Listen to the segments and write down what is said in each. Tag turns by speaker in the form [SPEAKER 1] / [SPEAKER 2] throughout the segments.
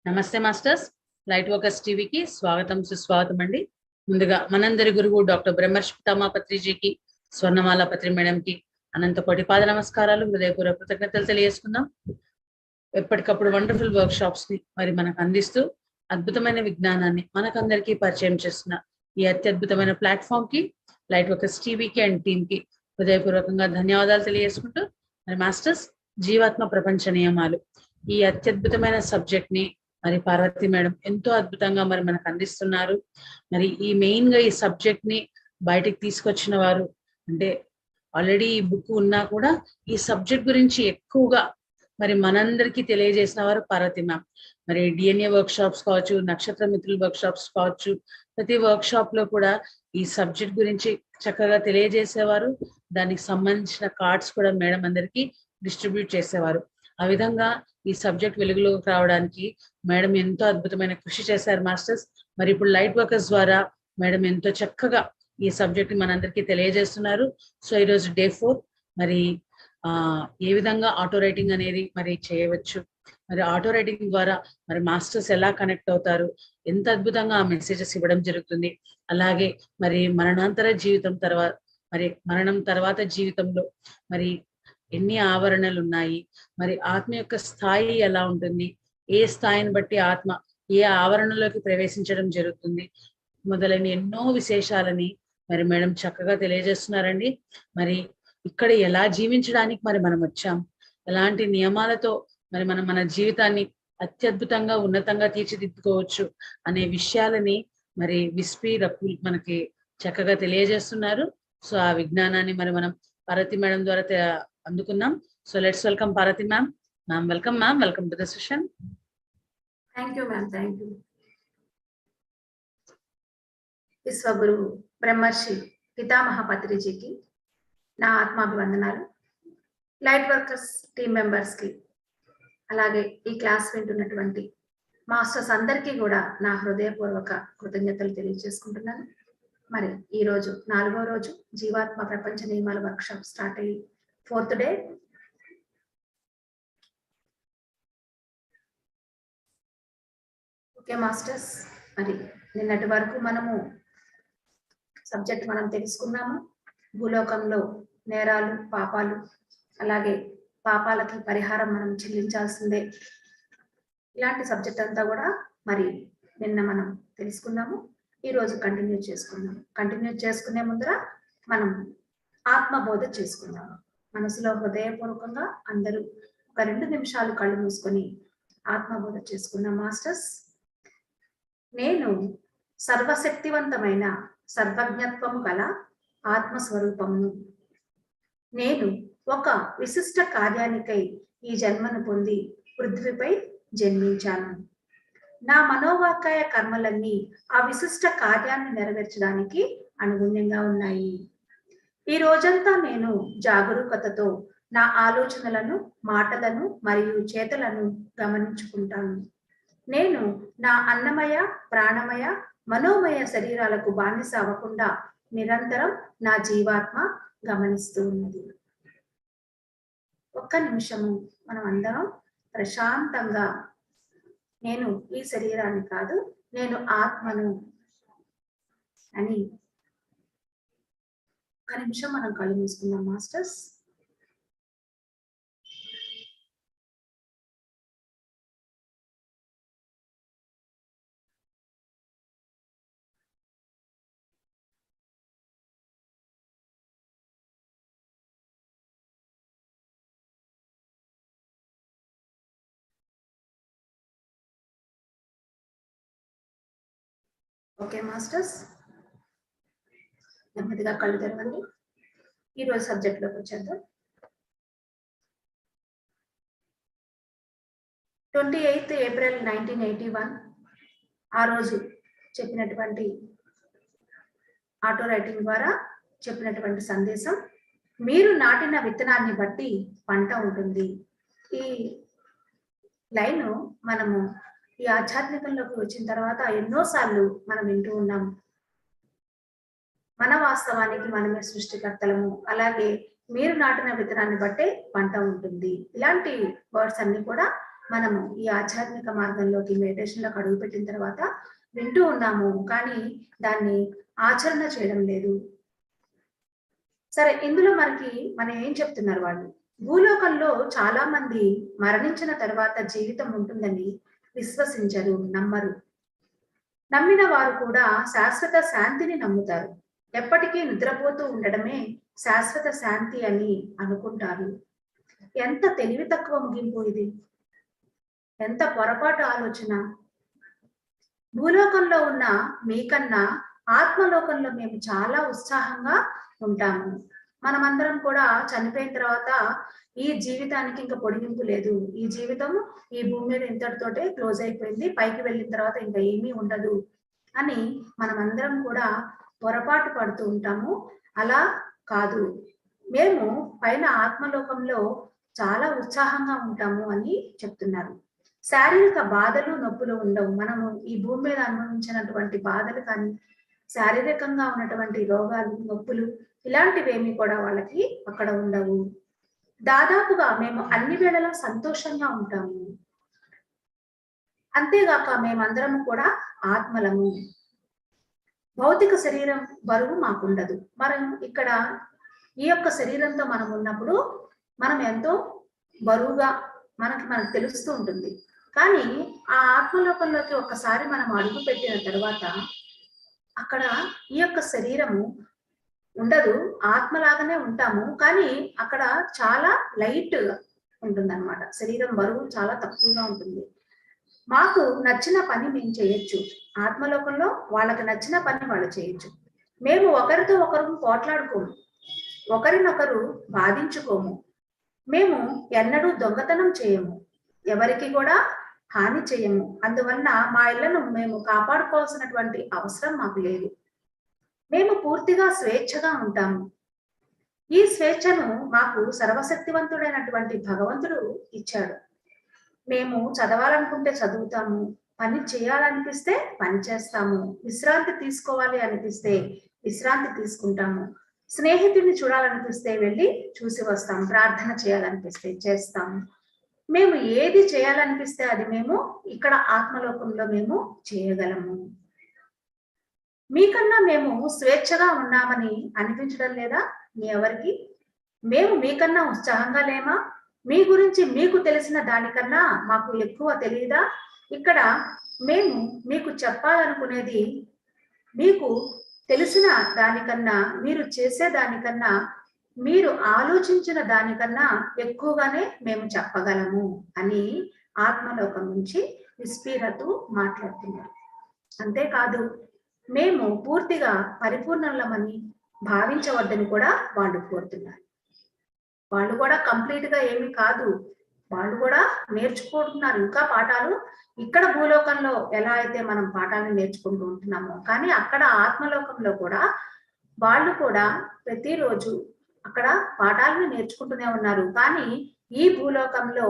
[SPEAKER 1] నమస్తే masters. Light workers టీవీకి స్వాగతం సుస్వాగతం అండి. ముందుగా మనందరి గురువు డాక్టర్ బ్రహ్మర్షి పితామహ పత్రిజీకి, స్వర్ణమాల పత్రి మేడంకి అనంత కోటి పాద నమస్కారాలు, హృదయపూర్వక కృతజ్ఞతలు తెలియజేసుకుందాం. ఎప్పటికప్పుడు వండర్ఫుల్ వర్క్ షాప్స్ ని మరి మనకు అందిస్తూ అద్భుతమైన విజ్ఞానాన్ని మనకందరికీ పరిచయం చేస్తున్న ఈ అత్యద్భుతమైన ప్లాట్ఫామ్ కి, లైట్ వర్కర్స్ టీవీకి అండ్ టీమ్ కి హృదయపూర్వకంగా ధన్యవాదాలు తెలియజేసుకుంటూ, మరి మాస్టర్స్ జీవాత్మ ప్రపంచ నియమాలు ఈ అత్యద్భుతమైన సబ్జెక్ట్ ని మరి పార్వతి మేడం ఎంతో అద్భుతంగా మరి మనకు అందిస్తున్నారు. మరి ఈ మెయిన్ గా ఈ సబ్జెక్ట్ ని బయటికి తీసుకొచ్చిన వారు, అంటే ఆల్రెడీ ఈ బుక్ ఉన్నా కూడా ఈ సబ్జెక్ట్ గురించి ఎక్కువగా మరి మనందరికీ తెలియజేసిన వారు పార్వతి మ్యామ్. మరి డిఎన్ఏ వర్క్ షాప్స్ కావచ్చు, నక్షత్ర మిత్రుల వర్క్ షాప్స్ కావచ్చు, ప్రతి వర్క్ షాప్ లో కూడా ఈ సబ్జెక్ట్ గురించి చక్కగా తెలియజేసేవారు. దానికి సంబంధించిన కార్డ్స్ కూడా మేడం అందరికీ డిస్ట్రిబ్యూట్ చేసేవారు. ఆ విధంగా ఈ సబ్జెక్ట్ వెలుగులోకి రావడానికి మేడం ఎంతో అద్భుతమైన కృషి చేశారు మాస్టర్స్. మరి ఇప్పుడు లైట్ వర్కర్స్ ద్వారా మేడం ఎంతో చక్కగా ఈ సబ్జెక్ట్ మనందరికీ తెలియజేస్తున్నారు. సో ఈరోజు డే 4. మరి ఏ విధంగా ఆటో రైటింగ్ అనేది మరి చేయవచ్చు, మరి ఆటో రైటింగ్ ద్వారా మరి మాస్టర్స్ ఎలా కనెక్ట్ అవుతారు, ఎంత అద్భుతంగా ఆ మెసేజెస్ ఇవ్వడం జరుగుతుంది. అలాగే మరి మరణాంతర జీవితం తర్వాత, మరి మరణం తర్వాత జీవితంలో మరి ఎన్ని ఆవరణలు ఉన్నాయి, మరి ఆత్మ యొక్క స్థాయి ఎలా ఉంటుంది, ఏ స్థాయిని బట్టి ఆత్మ ఏ ఆవరణలోకి ప్రవేశించడం జరుగుతుంది, మొదలైన ఎన్నో విశేషాలని మరి మేడం చక్కగా తెలియజేస్తున్నారండి. మరి ఇక్కడ ఎలా జీవించడానికి మరి మనం వచ్చాం, ఎలాంటి నియమాలతో మరి మనం మన జీవితాన్ని అత్యద్భుతంగా ఉన్నతంగా తీర్చిదిద్దుకోవచ్చు అనే విషయాలని మరి విస్పి రకుల్ మనకి చక్కగా తెలియజేస్తున్నారు. సో ఆ విజ్ఞానాన్ని మరి మనం పార్వతి మేడం ద్వారా అందుకున్నాం. So let's welcome Parvathi ma'am. Ma'am welcome. Ma'am welcome to the session.
[SPEAKER 2] Thank you ma'am. Thank you. విశ్వగురు బ్రహ్మర్షి పితామహ పత్రిజీకి నా ఆత్మాభివందనాలు. లైట్ వర్కర్స్ టీమ్ మెంబర్స్ కి, అలాగే ఈ క్లాస్ వింటున్నటువంటి మాస్టర్స్ అందరికీ కూడా నా హృదయపూర్వక కృతజ్ఞతలు తెలియజేసుకుంటున్నాను. మరి ఈ రోజు 4వ రోజు జీవాత్మ ప్రపంచ నియమాల వర్క్ షాప్ స్టార్ట్ అయ్యి 4th డే. ఓకే మాస్టర్స్, మరి నిన్నటి వరకు మనము సబ్జెక్ట్ మనం తెలుసుకున్నాము. భూలోకంలో నేరాలు, పాపాలు, అలాగే పాపాలకి పరిహారం మనం చెల్లించాల్సిందే. ఇలాంటి సబ్జెక్ట్ అంతా కూడా మరి నిన్న మనం తెలుసుకున్నాము. ఈ రోజు కంటిన్యూ చేసుకునే ముందర మనం ఆత్మబోధ చేసుకుందాము. మనసులో హృదయపూర్వకంగా అందరూ ఒక 2 నిమిషాలు కళ్ళు మూసుకొని ఆత్మబోధ చేసుకున్నాం మాస్టర్స్. నేను సర్వశక్తివంతమైన సర్వజ్ఞత్వము గల ఆత్మస్వరూపమును. నేను ఒక విశిష్ట కార్యానికై ఈ జన్మను పొంది పృథ్వీపై జన్మించాను. నా మనోవాకాయ కర్మలన్నీ ఆ విశిష్ట కార్యాన్ని నెరవేర్చడానికి అనుగుణ్యంగా ఉన్నాయి. ఈ రోజంతా నేను జాగరూకతతో నా ఆలోచనలను, మాటలను మరియు చేతలను గమనించుకుంటాను. నేను నా అన్నమయ, ప్రాణమయ, మనోమయ శరీరాలకు బానిస అవ్వకుండా నిరంతరం నా జీవాత్మ గమనిస్తూ ఉన్నది. ఒక్క నిమిషము మనం అందరం ప్రశాంతంగా, నేను ఈ శరీరాన్ని కాదు, నేను ఆత్మను అని ఒక నిమిషం మనం కళ్ళు మూసుకుందాం మాస్టర్స్. ఓకే మాస్టర్స్, నెమ్మదిగా కళ్ళు తెరవండి. ఈరోజు సబ్జెక్ట్లోకి వచ్చేద్దాం. 28th April 1981 ఆ రోజు చెప్పినటువంటి ఆటో రైటింగ్ ద్వారా చెప్పినటువంటి సందేశం, మీరు నాటిన విత్తనాన్ని బట్టి పంట ఉంటుంది. ఈ లైన్ మనము ఈ ఆధ్యాత్మికంలోకి వచ్చిన తర్వాత ఎన్నోసార్లు మనం వింటూ ఉన్నాం. మన వాస్తవానికి మనమే సృష్టికర్తలము, అలాగే మీరు నాటిన విత్తనాన్ని బట్టే పంట ఉంటుంది. ఇలాంటి వర్డ్స్ అన్ని కూడా మనము ఈ ఆధ్యాత్మిక మార్గంలోకి మెడిటేషన్లోకి అడుగుపెట్టిన తర్వాత వింటూ ఉన్నాము, కానీ దాన్ని ఆచరణ చేయడం లేదు. సరే, ఇందులో మనం ఏం చెప్తున్నారు వాళ్ళు? భూలోకంలో చాలా మంది మరణించిన తర్వాత జీవితం ఉంటుందని విశ్వసించరు, నమ్మరు. నమ్మిన వారు కూడా శాశ్వత శాంతిని నమ్ముతారు. ఎప్పటికీ నిద్రపోతూ ఉండడమే శాశ్వత శాంతి అని అనుకుంటారు. ఎంత తెలివి తక్కువ ముగింపు ఇది! ఎంత పొరపాటు ఆలోచన! భూలోకంలో ఉన్న మీకన్నా ఆత్మలోకంలో మేము చాలా ఉత్సాహంగా ఉంటాము. మనమందరం కూడా చనిపోయిన తర్వాత ఈ జీవితానికి ఇంకా పొడిగింపు లేదు. ఈ జీవితం ఈ భూమి మీద ఇంతటితోటే క్లోజ్ అయిపోయింది, పైకి వెళ్ళిన తర్వాత ఇంకా ఏమీ ఉండదు అని మనమందరం కూడా పొరపాటు పడుతూ ఉంటాము. అలా కాదు, మేము పైన ఆత్మలోకంలో చాలా ఉత్సాహంగా ఉంటాము అని చెప్తున్నారు. శారీరక బాధలు, నొప్పులు ఉండవు. మనము ఈ భూమి మీద అనుభవించినటువంటి బాధలు కానీ, శారీరకంగా ఉన్నటువంటి రోగాలు, నొప్పులు ఇలాంటివేమీ కూడా వాళ్ళకి అక్కడ ఉండవు. దాదాపుగా మేము అన్ని వేళలా సంతోషంగా ఉంటాము. అంతేగాక మేమందరము కూడా ఆత్మలము. భౌతిక శరీరం బరువు మాకుండదు. మనం ఇక్కడ ఈ యొక్క శరీరంతో మనం ఉన్నప్పుడు మనం ఎంతో బరువుగా మనకు తెలుస్తూ ఉంటుంది. కానీ ఆ ఆత్మలోకంలోకి ఒక్కసారి మనం అడుగు పెట్టిన తర్వాత అక్కడ ఈ యొక్క శరీరము ఉండదు, ఆత్మలాగానే ఉంటాము. కానీ అక్కడ చాలా లైట్ ఉంటుంది అన్నమాట. శరీరం బరువు చాలా తక్కువగా ఉంటుంది. మాకు నచ్చిన పని మేము చేయొచ్చు. ఆత్మలోకంలో వాళ్ళకి నచ్చిన పని వాళ్ళు చేయొచ్చు. మేము ఒకరితో ఒకరు పోట్లాడుకోము, ఒకరినొకరు బాధించుకోము. మేము ఎన్నడూ దొంగతనం చేయము, ఎవరికి కూడా హాని చేయము. అందువలన మా ఇళ్లను మేము కాపాడుకోవాల్సినటువంటి అవసరం మాకు లేదు. మేము పూర్తిగా స్వేచ్ఛగా ఉంటాము. ఈ స్వేచ్ఛను మాకు సర్వశక్తివంతుడైనటువంటి భగవంతుడు ఇచ్చాడు. మేము చదవాలనుకుంటే చదువుతాము, పని చేయాలనిపిస్తే పని చేస్తాము, విశ్రాంతి తీసుకోవాలి అనిపిస్తే విశ్రాంతి తీసుకుంటాము, స్నేహితుడిని చూడాలనిపిస్తే వెళ్ళి చూసి వస్తాము, ప్రార్థన చేయాలనిపిస్తే చేస్తాము. మేము ఏది చేయాలనిపిస్తే అది మేము ఇక్కడ ఆత్మలోకంలో మేము చేయగలము. మీకన్నా మేము స్వేచ్ఛగా ఉన్నామని అనిపించడం లేదా మీ ఎవరికి? మేము మీకన్నా ఉత్సాహంగా లేమా? మీ గురించి మీకు తెలిసిన దానికన్నా మాకు ఎక్కువ తెలియదా? ఇక్కడ మేము మీకు చెప్పాలనుకునేది మీకు తెలిసిన దానికన్నా, మీరు చేసే దానికన్నా, మీరు ఆలోచించిన దానికన్నా ఎక్కువగానే మేము చెప్పగలము అని ఆత్మలోకం నుంచి విస్పీరతు మాట్లాడుతున్నారు. అంతేకాదు, మేము పూర్తిగా పరిపూర్ణలమని భావించవద్దని కూడా వాళ్ళు కోరుతున్నారు. వాళ్ళు కూడా కంప్లీట్ గా ఏమి కాదు, వాళ్ళు కూడా నేర్చుకుంటున్నారు ఇంకా పాఠాలు. ఇక్కడ భూలోకంలో ఎలా అయితే మనం పాఠాలను నేర్చుకుంటూ ఉంటున్నామో, కానీ అక్కడ ఆత్మలోకంలో కూడా వాళ్ళు కూడా ప్రతిరోజు అక్కడ పాఠాలను నేర్చుకుంటూనే ఉన్నారు. కానీ ఈ భూలోకంలో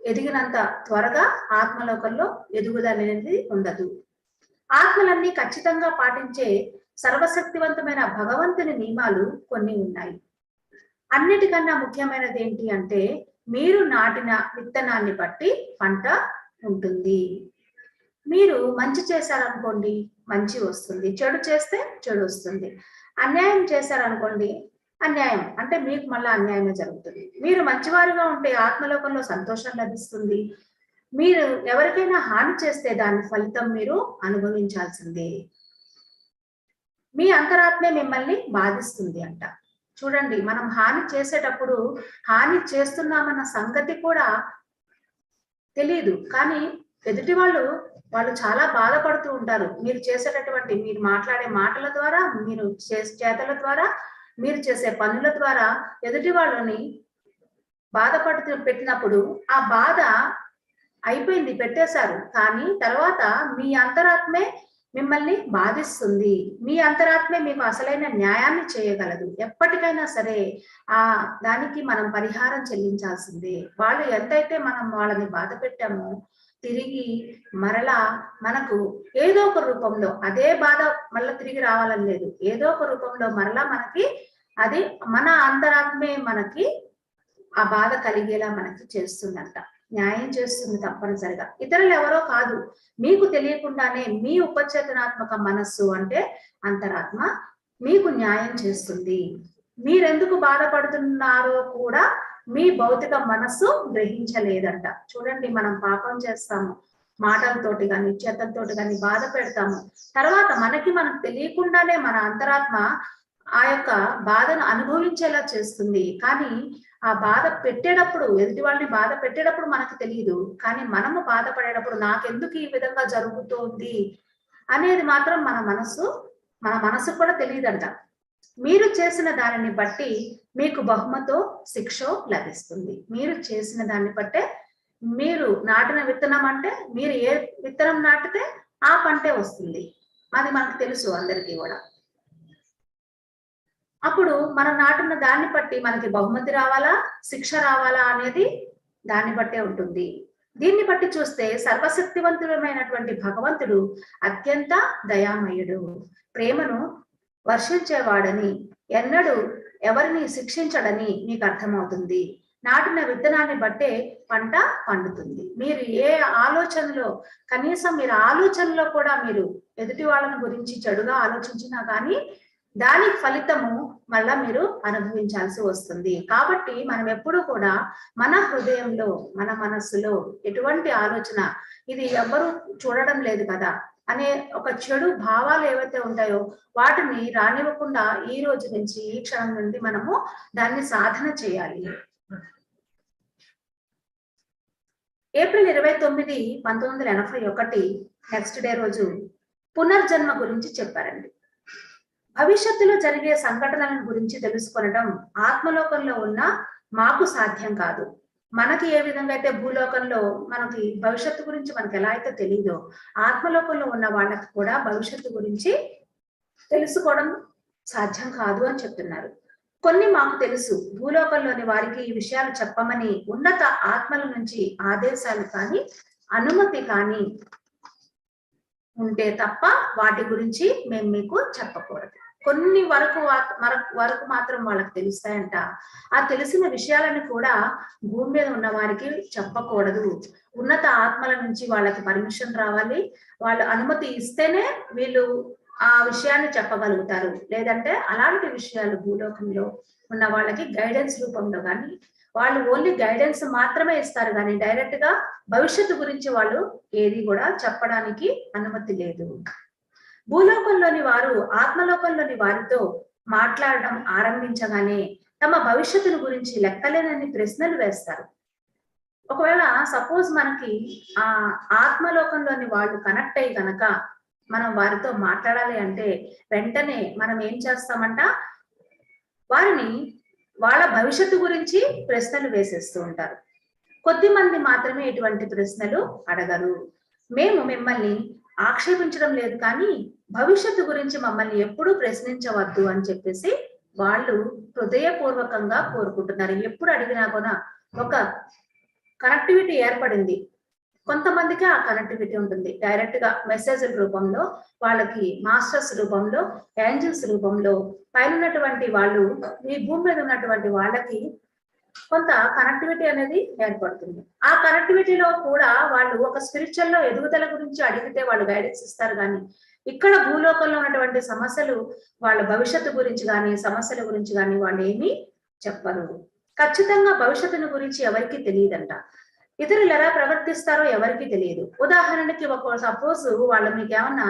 [SPEAKER 2] ఎదిగినంత త్వరగా ఆత్మలోకంలో ఎదుగుదల అనేది ఉండదు. ఆత్మలన్నీ ఖచ్చితంగా పాటించే సర్వశక్తివంతమైన భగవంతుని నియమాలు కొన్ని ఉన్నాయి. అన్నిటికన్నా ముఖ్యమైనది ఏంటి అంటే, మీరు నాటిన విత్తనాన్ని బట్టి పంట ఉంటుంది. మీరు మంచి చేశారనుకోండి, మంచి వస్తుంది. చెడు చేస్తే చెడు వస్తుంది. అన్యాయం చేశారనుకోండి, అన్యాయం అంటే మీకు మళ్ళీ అన్యాయమే జరుగుతుంది. మీరు మంచివారుగా ఉంటే ఆత్మలోకంలో సంతోషం లభిస్తుంది. మీరు ఎవరికైనా హాని చేస్తే దాని ఫలితం మీరు అనుభవించాల్సిందే. మీ అంతరాత్మే మిమ్మల్ని బాధిస్తుంది అంట. చూడండి, మనం హాని చేసేటప్పుడు హాని చేస్తున్నామన్న సంగతి కూడా తెలియదు, కానీ ఎదుటి వాళ్ళు చాలా బాధపడుతూ ఉంటారు. మీరు చేసేటటువంటి, మీరు మాట్లాడే మాటల ద్వారా, మీరు చేతల ద్వారా, మీరు చేసే పనుల ద్వారా ఎదుటి వాళ్ళని పెట్టినప్పుడు ఆ బాధ అయిపోయింది, పెట్టేశారు. కానీ తర్వాత మీ అంతరాత్మే మిమ్మల్ని బాధిస్తుంది. మీ అంతరాత్మే మీకు అసలైన న్యాయాన్ని చేయగలదు. ఎప్పటికైనా సరే దానికి మనం పరిహారం చెల్లించాల్సిందే. వాళ్ళు ఎంతైతే మనం వాళ్ళని బాధ పెట్టామో తిరిగి మరలా మనకు ఏదో ఒక రూపంలో అదే బాధ మళ్ళీ తిరిగి రావాలని లేదు. ఏదో ఒక రూపంలో మరలా మనకి అది మన అంతరాత్మే మనకి ఆ బాధ కలిగేలా మనకి చేస్తుందంట. న్యాయం చేస్తుంది తప్పనిసరిగా. ఇతరులు ఎవరో కాదు, మీకు తెలియకుండానే మీ ఉపచేతనాత్మక మనస్సు అంటే అంతరాత్మ మీకు న్యాయం చేస్తుంది. మీరెందుకు బాధపడుతున్నారో కూడా మీ భౌతిక మనస్సు గ్రహించలేదంట. చూడండి, మనం పాపం చేస్తాము, మాటలతోటి కానీ చేతలతోటి కానీ బాధ పెడతాము. తర్వాత మనకు తెలియకుండానే మన అంతరాత్మ ఆ యొక్క బాధను అనుభవించేలా చేస్తుంది. కానీ ఆ బాధ పెట్టేటప్పుడు, ఎదుటి వాళ్ళని బాధ పెట్టేటప్పుడు మనకు తెలియదు. కానీ మనము బాధపడేటప్పుడు నాకెందుకు ఈ విధంగా జరుగుతోంది అనేది మాత్రం మన మనసు కూడా తెలియదంట. మీరు చేసిన దానిని బట్టి మీకు బహుమతో శిక్షో లభిస్తుంది. మీరు చేసిన దాన్ని బట్టే, మీరు నాటిన విత్తనం అంటే మీరు ఏ విత్తనం నాటితే ఆ పంటే వస్తుంది. అది మనకు తెలుసు అందరికీ కూడా. అప్పుడు మనం నాటిన దాన్ని బట్టి మనకి బహుమతి రావాలా, శిక్ష రావాలా అనేది దాన్ని బట్టే ఉంటుంది. దీన్ని బట్టి చూస్తే సర్వశక్తివంతుడమైనటువంటి భగవంతుడు అత్యంత దయామయుడు, ప్రేమను వర్షించేవాడని, ఎన్నడూ ఎవరిని శిక్షించడని మీకు అర్థమవుతుంది. నాటిన విత్తనాన్ని బట్టే పంట పండుతుంది. మీరు ఏ ఆలోచనలో, కనీసం మీరు ఆలోచనలో కూడా మీరు ఎదుటి వాళ్ళని గురించి చెడుగా ఆలోచించినా కానీ దానికి ఫలితము మళ్ళా మీరు అనుభవించాల్సి వస్తుంది. కాబట్టి మనం ఎప్పుడు కూడా మన హృదయంలో, మన మనస్సులో ఎటువంటి ఆలోచన, ఇది ఎవ్వరూ చూడడం లేదు కదా అనే ఒక చెడు భావాలు ఏవైతే ఉంటాయో వాటిని రానివ్వకుండా ఈ రోజు నుంచి, ఈ క్షణం నుండి మనము దాన్ని సాధన చేయాలి. ఏప్రిల్ 29, 1981 నెక్స్ట్ డే రోజు పునర్జన్మ గురించి చెప్పారండి. భవిష్యత్తులో జరిగే సంఘటనలను గురించి తెలుసుకొనడం ఆత్మలోకంలో ఉన్న మాకు సాధ్యం కాదు. మనకి ఏ విధంగా అయితే భూలోకంలో మనకి భవిష్యత్తు గురించి మనకి ఎలా అయితే తెలియదో, ఆత్మలోకంలో ఉన్న వాళ్ళకి కూడా భవిష్యత్తు గురించి తెలుసుకోవడం సాధ్యం కాదు అని చెప్తున్నారు. కొన్ని మాకు తెలుసు, భూలోకంలోని వారికి ఈ విషయాలు చెప్పమని ఉన్నత ఆత్మల నుంచి ఆదేశాలు కానీ అనుమతి కానీ ఉంటే తప్ప వాటి గురించి మేము మీకు చెప్పకూడదు. కొన్ని వరకు మాత్రం వాళ్ళకి తెలుస్తాయంట. ఆ తెలిసిన విషయాలను కూడా భూమి మీద ఉన్న వారికి చెప్పకూడదు. ఉన్నత ఆత్మల నుంచి వాళ్ళకి పర్మిషన్ రావాలి, వాళ్ళు అనుమతి ఇస్తేనే వీళ్ళు ఆ విషయాన్ని చెప్పగలుగుతారు. లేదంటే అలాంటి విషయాలు భూలోకంలో ఉన్న వాళ్ళకి గైడెన్స్ రూపంలో కానీ, వాళ్ళు ఓన్లీ గైడెన్స్ మాత్రమే ఇస్తారు కానీ డైరెక్ట్ గా భవిష్యత్తు గురించి వాళ్ళు ఏది కూడా చెప్పడానికి అనుమతి లేదు. భూలోకంలోని వారు ఆత్మలోకంలోని వారితో మాట్లాడడం ఆరంభించగానే తమ భవిష్యత్తును గురించి లెక్కలేనన్ని ప్రశ్నలు వేస్తారు. ఒకవేళ సపోజ్ మనకి ఆ ఆత్మలోకంలోని వాళ్ళు కనెక్ట్ అయ్యి గనక మనం వారితో మాట్లాడాలి అంటే వెంటనే మనం ఏం చేస్తామంట, వారిని వాళ్ళ భవిష్యత్తు గురించి ప్రశ్నలు వేసేస్తూ ఉంటారు. కొద్ది మంది మాత్రమే ఇటువంటి ప్రశ్నలు అడగరు. మేము మిమ్మల్ని ఆక్షేపించడం లేదు కానీ భవిష్యత్తు గురించి మమ్మల్ని ఎప్పుడూ ప్రశ్నించవద్దు అని చెప్పేసి వాళ్ళు హృదయపూర్వకంగా కోరుకుంటున్నారు. ఎప్పుడు అడిగినా కూడా ఒక కనెక్టివిటీ ఏర్పడింది. కొంతమందికి ఆ కనెక్టివిటీ ఉంటుంది, డైరెక్ట్ గా మెసేజ్ల రూపంలో, వాళ్ళకి మాస్టర్స్ రూపంలో, ఏంజల్స్ రూపంలో, పైన ఉన్నటువంటి వాళ్ళు, ఈ భూమి మీద ఉన్నటువంటి వాళ్ళకి కొంత కనెక్టివిటీ అనేది ఏర్పడుతుంది. ఆ కనెక్టివిటీలో కూడా వాళ్ళు ఒక స్పిరిచువల్ లో ఎదుగుదల గురించి అడిగితే వాళ్ళు గైడెన్స్ ఇస్తారు. కానీ ఇక్కడ భూలోకంలో ఉన్నటువంటి సమస్యలు, వాళ్ళ భవిష్యత్తు గురించి కానీ సమస్యల గురించి కానీ వాళ్ళు ఏమీ చెప్పరు. ఖచ్చితంగా భవిష్యత్తును గురించి ఎవరికి తెలియదంట. ఇతరులు ఎలా ప్రవర్తిస్తారో ఎవరికి తెలియదు. ఉదాహరణకి ఒక సపోజ్ వాళ్ళు మీకు ఏమన్నా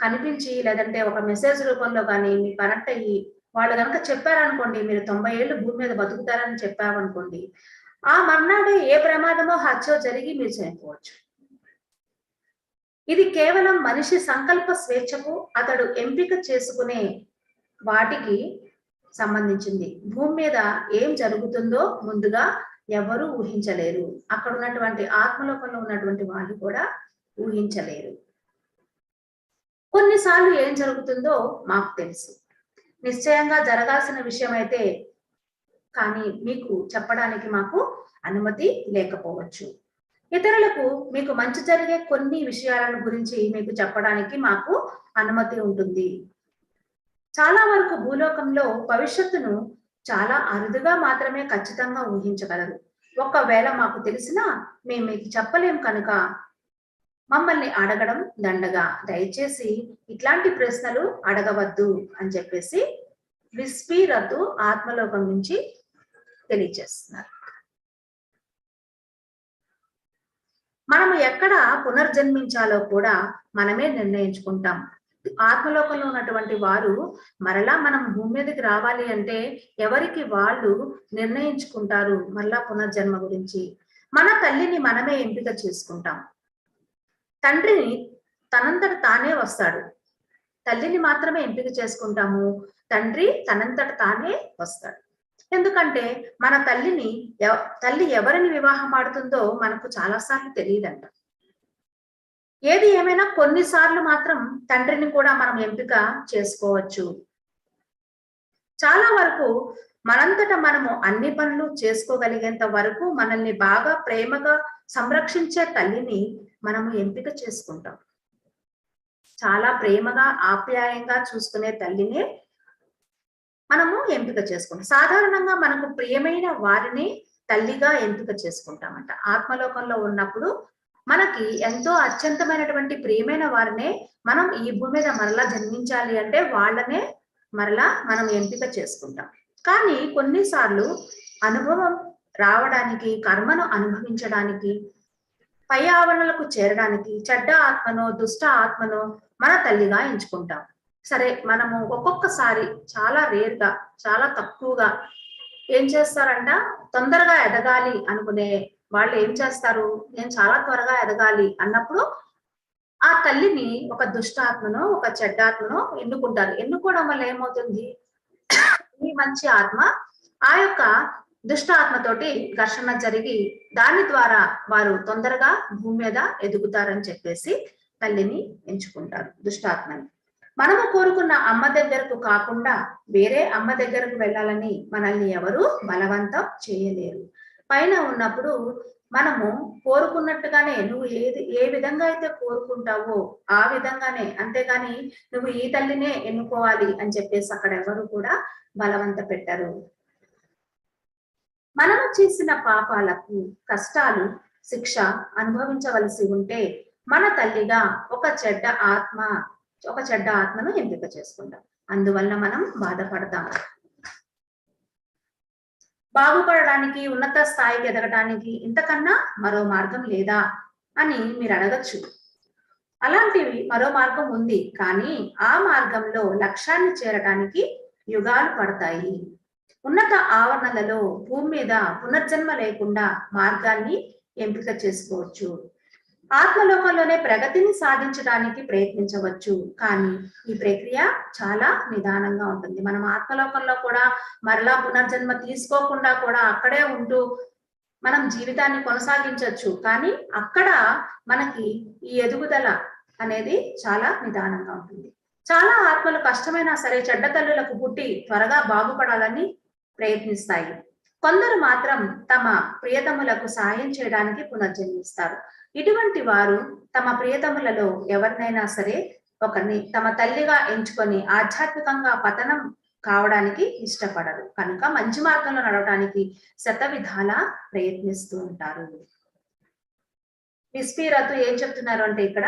[SPEAKER 2] కనిపించి లేదంటే ఒక మెసేజ్ రూపంలో కానీ మీకు కనెక్ట్ అయ్యి వాళ్ళు కనుక చెప్పారనుకోండి, మీరు 90 ఏళ్ళు భూమి మీద బతుకుతారని చెప్పారనుకోండి, ఆ మర్నాడే ఏ ప్రమాదమో హత్యో జరిగి మీరు చనిపోవచ్చు. ఇది కేవలం మనిషి సంకల్ప స్వేచ్ఛకు అతడు ఎంపిక చేసుకునే వాటికి సంబంధించింది. భూమి మీద ఏం జరుగుతుందో ముందుగా ఎవరు ఊహించలేరు. అక్కడ ఉన్నటువంటి ఆత్మలోకంలో ఉన్నటువంటి వాళ్ళు కూడా ఊహించలేరు. కొన్నిసార్లు ఏం జరుగుతుందో మాకు తెలుసు, నిశ్చయంగా జరగాల్సిన విషయం అయితే కానీ మీకు చెప్పడానికి మాకు అనుమతి లేకపోవచ్చు. ఇతరులకు మీకు మంచి జరిగే కొన్ని విషయాలను గురించి మీకు చెప్పడానికి మాకు అనుమతి ఉంటుంది. చాలా వరకు భూలోకంలో భవిష్యత్తును చాలా అరుదుగా మాత్రమే ఖచ్చితంగా ఊహించగలరు. ఒకవేళ మాకు తెలిసినా మేము మీకు చెప్పలేం కనుక మమ్మల్ని అడగడం దండగా, దయచేసి ఇట్లాంటి ప్రశ్నలు అడగవద్దు అని చెప్పేసి విస్పీరతు ఆత్మలోకం నుంచి తెలియజేస్తున్నారు. మనము ఎక్కడ పునర్జన్మించాలో కూడా మనమే నిర్ణయించుకుంటాం. ఆత్మలోకంలో ఉన్నటువంటి వారు మరలా మనం భూమి మీదకి రావాలి అంటే ఎవరికి వాళ్ళు నిర్ణయించుకుంటారు మరలా పునర్జన్మ గురించి. మన తల్లిని మనమే ఎంపిక చేసుకుంటాం. తండ్రిని తనంతట తానే వస్తాడు. తల్లిని మాత్రమే ఎంపిక చేసుకుంటాము. తండ్రి తనంతట తానే వస్తాడు. ఎందుకంటే మన తల్లి ఎవరిని వివాహం ఆడుతుందో మనకు చాలాసార్లు తెలియదంట. ఏది ఏమైనా కొన్నిసార్లు మాత్రం తండ్రిని కూడా మనం ఎంపిక చేసుకోవచ్చు. చాలా వరకు మనంతట మనము అన్ని పనులు చేసుకోగలిగేంత వరకు మనల్ని బాగా ప్రేమగా సంరక్షించే తల్లిని మనము ఎంపిక చేసుకుంటాం. చాలా ప్రేమగా ఆప్యాయంగా చూసుకునే తల్లినే మనము ఎంపిక చేసుకుంటాం. సాధారణంగా మనకు ప్రియమైన వారిని తల్లిగా ఎంపిక చేసుకుంటామంట. ఆత్మలోకంలో ఉన్నప్పుడు మనకి ఎంతో అత్యంతమైనటువంటి ప్రియమైన వారినే మనం ఈ భూమి మీద మరలా జన్మించాలి అంటే వాళ్ళనే మరలా మనం ఎంపిక చేసుకుంటాం. కానీ కొన్నిసార్లు అనుభవం రావడానికి, కర్మను అనుభవించడానికి, పై ఆవరణలకు చేరడానికి చెడ్డ ఆత్మను, దుష్ట ఆత్మను మన తల్లిగా ఎంచుకుంటాం. సరే, మనము ఒక్కొక్కసారి చాలా రేర్గా, చాలా తక్కువగా ఏం చేస్తారంట, తొందరగా ఎదగాలి అనుకునే వాళ్ళు ఏం చేస్తారు, నేను చాలా త్వరగా ఎదగాలి అన్నప్పుడు ఆ తల్లిని ఒక దుష్టాత్మను, ఒక చెడ్డాత్మను ఎన్నుకుంటారు. ఎన్నుకోవడం వల్ల ఏమవుతుంది, ఈ మంచి ఆత్మ ఆ యొక్క దుష్ట ఆత్మతోటి ఘర్షణ జరిగి దాని ద్వారా వారు తొందరగా భూమి మీద ఎదుగుతారని చెప్పేసి తల్లిని ఎంచుకుంటారు, దుష్టాత్మని. మనము కోరుకున్న అమ్మ దగ్గరకు కాకుండా వేరే అమ్మ దగ్గరకు వెళ్ళాలని మనల్ని ఎవరు బలవంతం చేయలేరు. పైన ఉన్నప్పుడు మనము కోరుకున్నట్టుగానే నువ్వు ఏ విధంగా అయితే కోరుకుంటావో ఆ విధంగానే, అంతేగాని నువ్వు ఈ తల్లినే ఎన్నుకోవాలి అని చెప్పేసి అక్కడ ఎవరు కూడా బలవంత పెట్టరు. మనము చేసిన పాపాలకు కష్టాలు, శిక్ష అనుభవించవలసి ఉంటే మన తల్లిగా ఒక చెడ్డ ఆత్మను ఎంపిక చేసుకుంటాం. అందువల్ల మనం బాధపడతాం. బాగుపడడానికి, ఉన్నత స్థాయికి ఎదగడానికి ఇంతకన్నా మరో మార్గం లేదా అని మీరు అడగచ్చు. అలాంటివి మరో మార్గం ఉంది, కానీ ఆ మార్గంలో లక్ష్యాన్ని చేరడానికి యుగాలు పడతాయి. ఉన్నత ఆవరణలలో భూమి మీద పునర్జన్మ లేకుండా మార్గాన్ని ఎంపిక చేసుకోవచ్చు. ఆత్మలోకంలోనే ప్రగతిని సాధించడానికి ప్రయత్నించవచ్చు, కానీ ఈ ప్రక్రియ చాలా నిదానంగా ఉంటుంది. మనం ఆత్మలోకంలో కూడా మరలా పునర్జన్మ తీసుకోకుండా కూడా అక్కడే ఉంటూ మనం జీవితాన్ని కొనసాగించవచ్చు, కానీ అక్కడ మనకి ఈ ఎదుగుదల అనేది చాలా నిదానంగా ఉంటుంది. చాలా ఆత్మలు కష్టమైనా సరే చెడ్డ తల్లులకు పుట్టి త్వరగా బాగుపడాలని ప్రయత్నిస్తాయి. కొందరు మాత్రం తమ ప్రియతములకు సాయం చేయడానికి పునర్జన్మిస్తారు. ఇటువంటి వారు తమ ప్రియతములలో ఎవరినైనా సరే ఒకరిని తమ తల్లిగా ఎంచుకొని ఆధ్యాత్మికంగా పతనం కావడానికి ఇష్టపడరు. కనుక మంచి మార్గంలో నడవడానికి శతవిధాల ప్రయత్నిస్తూ ఉంటారు. విస్పీరతు ఏం చెప్తున్నారు అంటే, ఇక్కడ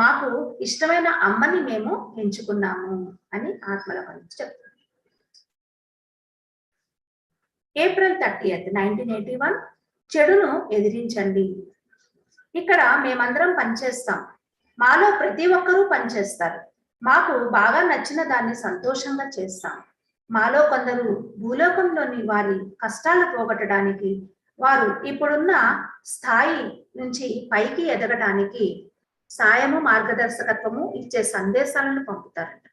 [SPEAKER 2] మాకు ఇష్టమైన అమ్మని మేము ఎంచుకున్నాము అని ఆత్మల గురించి చెప్తున్నారు. ఏప్రిల్ 30th, 1981 చెడును ఎదిరించండి. ఇక్కడ మేమందరం పనిచేస్తాం. మాలో ప్రతి ఒక్కరూ పనిచేస్తారు. మాకు బాగా నచ్చిన దాన్ని సంతోషంగా చేస్తాం. మాలో కొందరు భూలోకంలోని వారి కష్టాలు పోగొట్టడానికి, వారు ఇప్పుడున్న స్థాయి నుంచి పైకి ఎదగడానికి సాయము, మార్గదర్శకత్వము ఇచ్చే సందేశాలను పంపుతారంట.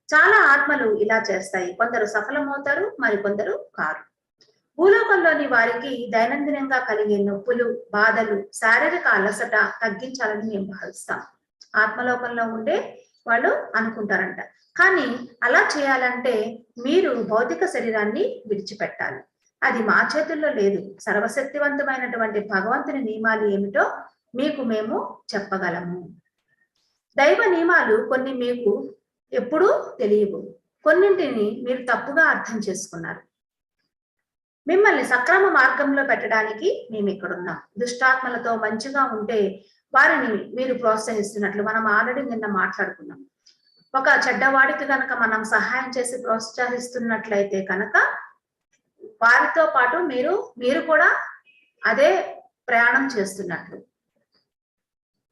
[SPEAKER 2] చాలా ఆత్మలు ఇలా చేస్తాయి. కొందరు సఫలమవుతారు, మరికొందరు కారు. భూలోకంలోని వారికి దైనందినంగా కలిగే నొప్పులు, బాధలు, శారీరక అలసట తగ్గించాలని మేము భావిస్తాం. ఆత్మలోకంలో ఉండే వాళ్ళు అనుకుంటారంట, కానీ అలా చేయాలంటే మీరు భౌతిక శరీరాన్ని విడిచిపెట్టాలి. అది మా చేతుల్లో లేదు. సర్వశక్తివంతమైనటువంటి భగవంతుని నియమాలు ఏమిటో మీకు మేము చెప్పగలము. దైవ నియమాలు కొన్ని మీకు ఎప్పుడూ తెలియవు. కొన్నింటిని మీరు తప్పుగా అర్థం చేసుకున్నారు. మిమ్మల్ని సక్రమ మార్గంలో పెట్టడానికి మేము ఇక్కడ ఉన్నాం. దుష్టాత్మలతో మంచిగా ఉంటే వారిని మీరు ప్రోత్సహిస్తున్నట్లు మనం ఆల్రెడీ నిన్న మాట్లాడుకున్నాం. ఒక చెడ్డవాడికి కనుక మనం సహాయం చేసి ప్రోత్సహిస్తున్నట్లయితే కనుక వారితో పాటు మీరు కూడా అదే ప్రయాణం చేస్తున్నట్లు.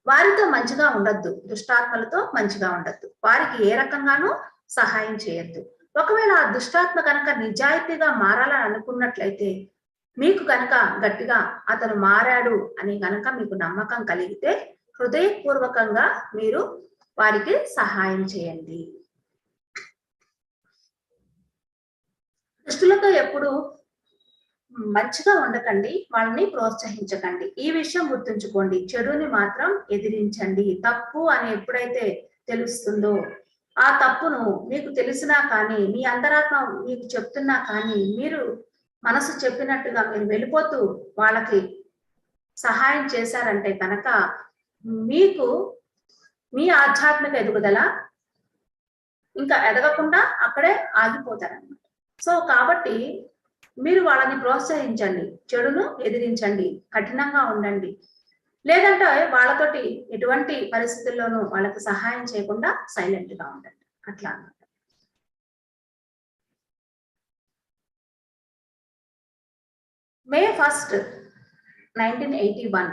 [SPEAKER 2] వారితో మంచిగా ఉండొద్దు, దుష్టాత్మలతో మంచిగా ఉండొద్దు, వారికి ఏ రకంగానూ సహాయం చేయొద్దు. ఒకవేళ ఆ దుష్టాత్మ కనుక నిజాయితీగా మారాలని అనుకున్నట్లయితే, మీకు కనుక గట్టిగా అతను మారాడు అని కనుక మీకు నమ్మకం కలిగితే హృదయపూర్వకంగా మీరు వారికి సహాయం చేయండి. దుష్టులతో ఎప్పుడు మంచిగా ఉండకండి, వాళ్ళని ప్రోత్సహించకండి. ఈ విషయం గుర్తుంచుకోండి. చెడుని మాత్రం ఎదిరించండి. తప్పు అని ఎప్పుడైతే తెలుస్తుందో ఆ తప్పును మీకు తెలిసినా కానీ, మీ అంతరాత్మ మీకు చెప్తున్నా కానీ, మీరు మనసు చెప్పినట్టుగా మీరు వెళ్ళిపోతూ వాళ్ళకి సహాయం చేశారంటే కనుక మీకు మీ ఆధ్యాత్మిక ఎదుగుదల ఇంకా ఎదగకుండా అక్కడే ఆగిపోతారన్నమాట. సో కాబట్టి మీరు వాళ్ళని ప్రోత్సహించండి, చెడును ఎదిరించండి, కఠినంగా ఉండండి. లేదంటే వాళ్ళతోటి ఎటువంటి పరిస్థితుల్లోనూ వాళ్ళకి సహాయం చేయకుండా సైలెంట్ గా ఉండండి. అట్లా అన్నమాట. May 1st, 1981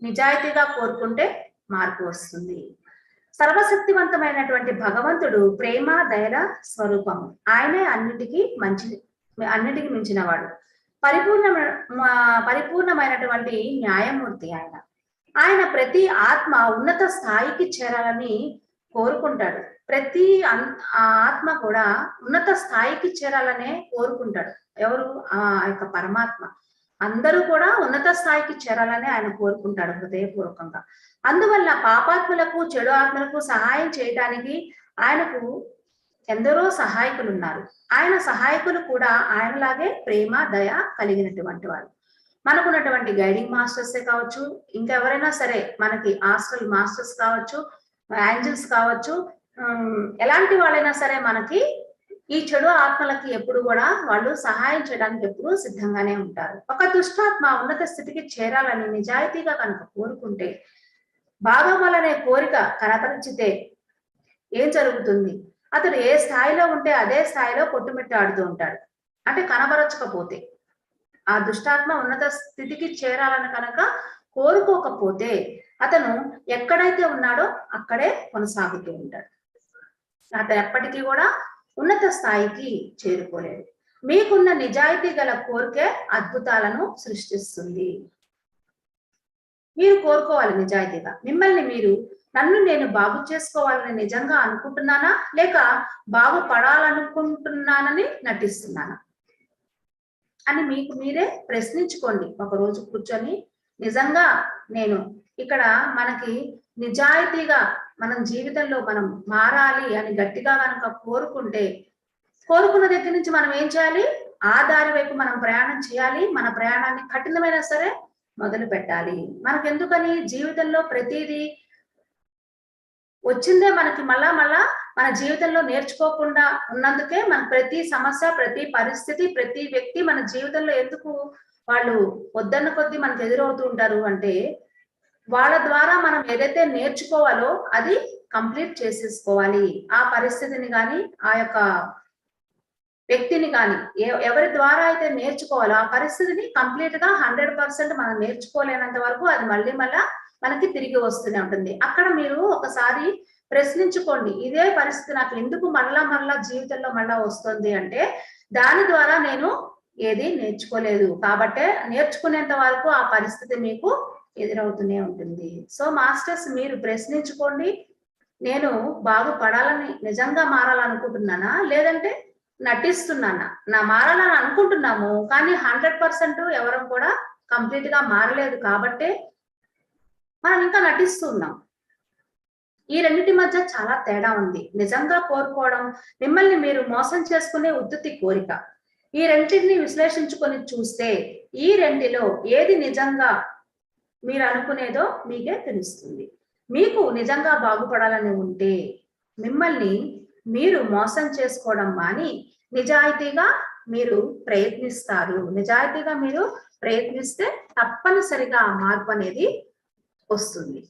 [SPEAKER 2] నిజాయితీగా కోరుకుంటే మార్పు వస్తుంది. సర్వశక్తివంతమైనటువంటి భగవంతుడు ప్రేమ దయల స్వరూపము. ఆయనే అన్నిటికీ మించినవాడు. పరిపూర్ణమైనటువంటి న్యాయమూర్తి ఆయన. ఆయన ప్రతి ఆత్మ ఉన్నత స్థాయికి చేరాలని కోరుకుంటాడు. ప్రతి ఆత్మ కూడా ఉన్నత స్థాయికి చేరాలనే కోరుకుంటాడు. ఎవరు? ఆ యొక్క పరమాత్మ. అందరూ కూడా ఉన్నత స్థాయికి చేరాలని ఆయన కోరుకుంటాడు హృదయపూర్వకంగా. అందువల్ల పాపాత్మలకు చెడు ఆత్మలకు సహాయం చేయడానికి ఆయనకు ఎందరో సహాయకులు ఉన్నారు. ఆయన సహాయకులు కూడా ఆయనలాగే ప్రేమ దయ కలిగినటువంటి వారు. మనకున్నటువంటి గైడింగ్ మాస్టర్సే కావచ్చు, ఇంకెవరైనా సరే, మనకి హాస్టల్ మాస్టర్స్ కావచ్చు, ఏంజల్స్ కావచ్చు, ఎలాంటి వాళ్ళైనా సరే మనకి ఈ చెడు ఆత్మలకి ఎప్పుడు కూడా వాళ్ళు సహాయం చేయడానికి ఎప్పుడు సిద్ధంగానే ఉంటారు. ఒక దుష్టాత్మ ఉన్నత స్థితికి చేరాలని నిజాయితీగా కనుక కోరుకుంటే, భాగవలనే కోరిక కనపరిచితే ఏం జరుగుతుంది? అతడు ఏ స్థాయిలో ఉంటే అదే స్థాయిలో కొట్టుమిట్టాడుతూ ఉంటాడు. అంటే కనబరచకపోతే, ఆ దుష్టాత్మ ఉన్నత స్థితికి చేరాలని కనుక కోరుకోకపోతే అతను ఎక్కడైతే ఉన్నాడో అక్కడే కొనసాగుతూ ఉంటాడు. అతను ఎప్పటికీ కూడా ఉన్నత స్థాయికి చేరుకోలేడు. మీకున్న నిజాయితీ గల కోరికే అద్భుతాలను సృష్టిస్తుంది. మీరు కోరుకోవాలి నిజాయితీగా. మిమ్మల్ని మీరు, నన్ను నేను బాగు చేసుకోవాలని నిజంగా అనుకుంటున్నానా, లేక బాగుపడాలనుకుంటున్నానని నటిస్తున్నానా అని మీకు మీరే ప్రశ్నించుకోండి. ఒకరోజు కూర్చొని నిజంగా నేను ఇక్కడ మనకి నిజాయితీగా మనం జీవితంలో మనం మారాలి అని గట్టిగా కనుక కోరుకున్న దగ్గర నుంచి మనం ఏం చేయాలి? ఆ దారి వైపు మనం ప్రయాణం చేయాలి. మన ప్రయాణాన్ని కఠినమైనా సరే మొదలు పెట్టాలి. మనకెందుకని జీవితంలో ప్రతిదీ వచ్చిందే మనకి మళ్ళా మన జీవితంలో నేర్చుకోకుండా ఉన్నందుకే మన ప్రతి సమస్య, ప్రతి పరిస్థితి, ప్రతి వ్యక్తి మన జీవితంలో ఎందుకు వాళ్ళు వద్దన్న కొద్దీ మనకు ఎదురవుతూ ఉంటారు అంటే, వాళ్ళ ద్వారా మనం ఏదైతే నేర్చుకోవాలో అది కంప్లీట్ చేసేసుకోవాలి. ఆ పరిస్థితిని కానీ, ఆ యొక్క వ్యక్తిని కానీ, ఎవరి ద్వారా అయితే నేర్చుకోవాలో ఆ పరిస్థితిని కంప్లీట్ గా 100% మనం నేర్చుకోలేనంత వరకు అది మళ్ళీ మనకి తిరిగి వస్తూనే ఉంటుంది. అక్కడ మీరు ఒకసారి ప్రశ్నించుకోండి, ఇదే పరిస్థితి నాకు ఎందుకు మళ్ళా జీవితంలో వస్తుంది అంటే, దాని ద్వారా నేను ఏది నేర్చుకోలేదు కాబట్టే నేర్చుకునేంత వరకు ఆ పరిస్థితి మీకు ఎదురవుతూనే ఉంటుంది. సో మాస్టర్స్, మీరు ప్రశ్నించుకోండి, నేను బాగుపడాలని నిజంగా మారాలనుకుంటున్నానా, లేదంటే నటిస్తున్నానా? మారాలని అనుకుంటున్నాము కానీ 100% ఎవరం కూడా కంప్లీట్ గా మారలేదు కాబట్టే మనం ఇంకా నటిస్తున్నాం. ఈ రెండింటి మధ్య చాలా తేడా ఉంది. నిజంగా కోరుకోవడం, మిమ్మల్ని మీరు మోసం చేసుకునే ఉత్తుత్తి కోరిక. ఈ రెండింటిని విశ్లేషించుకొని చూస్తే ఈ రెండిలో ఏది నిజంగా మీరు అనుకునేదో మీకే తెలుస్తుంది. మీకు నిజంగా బాగుపడాలని ఉంటే మిమ్మల్ని మీరు మోసం చేసుకోవడం మాని నిజాయితీగా మీరు ప్రయత్నిస్తారు, నిజాయితీగా మీరు ప్రయత్నిస్తే తప్పనిసరిగా ఆ మార్పు అనేది వస్తుంది.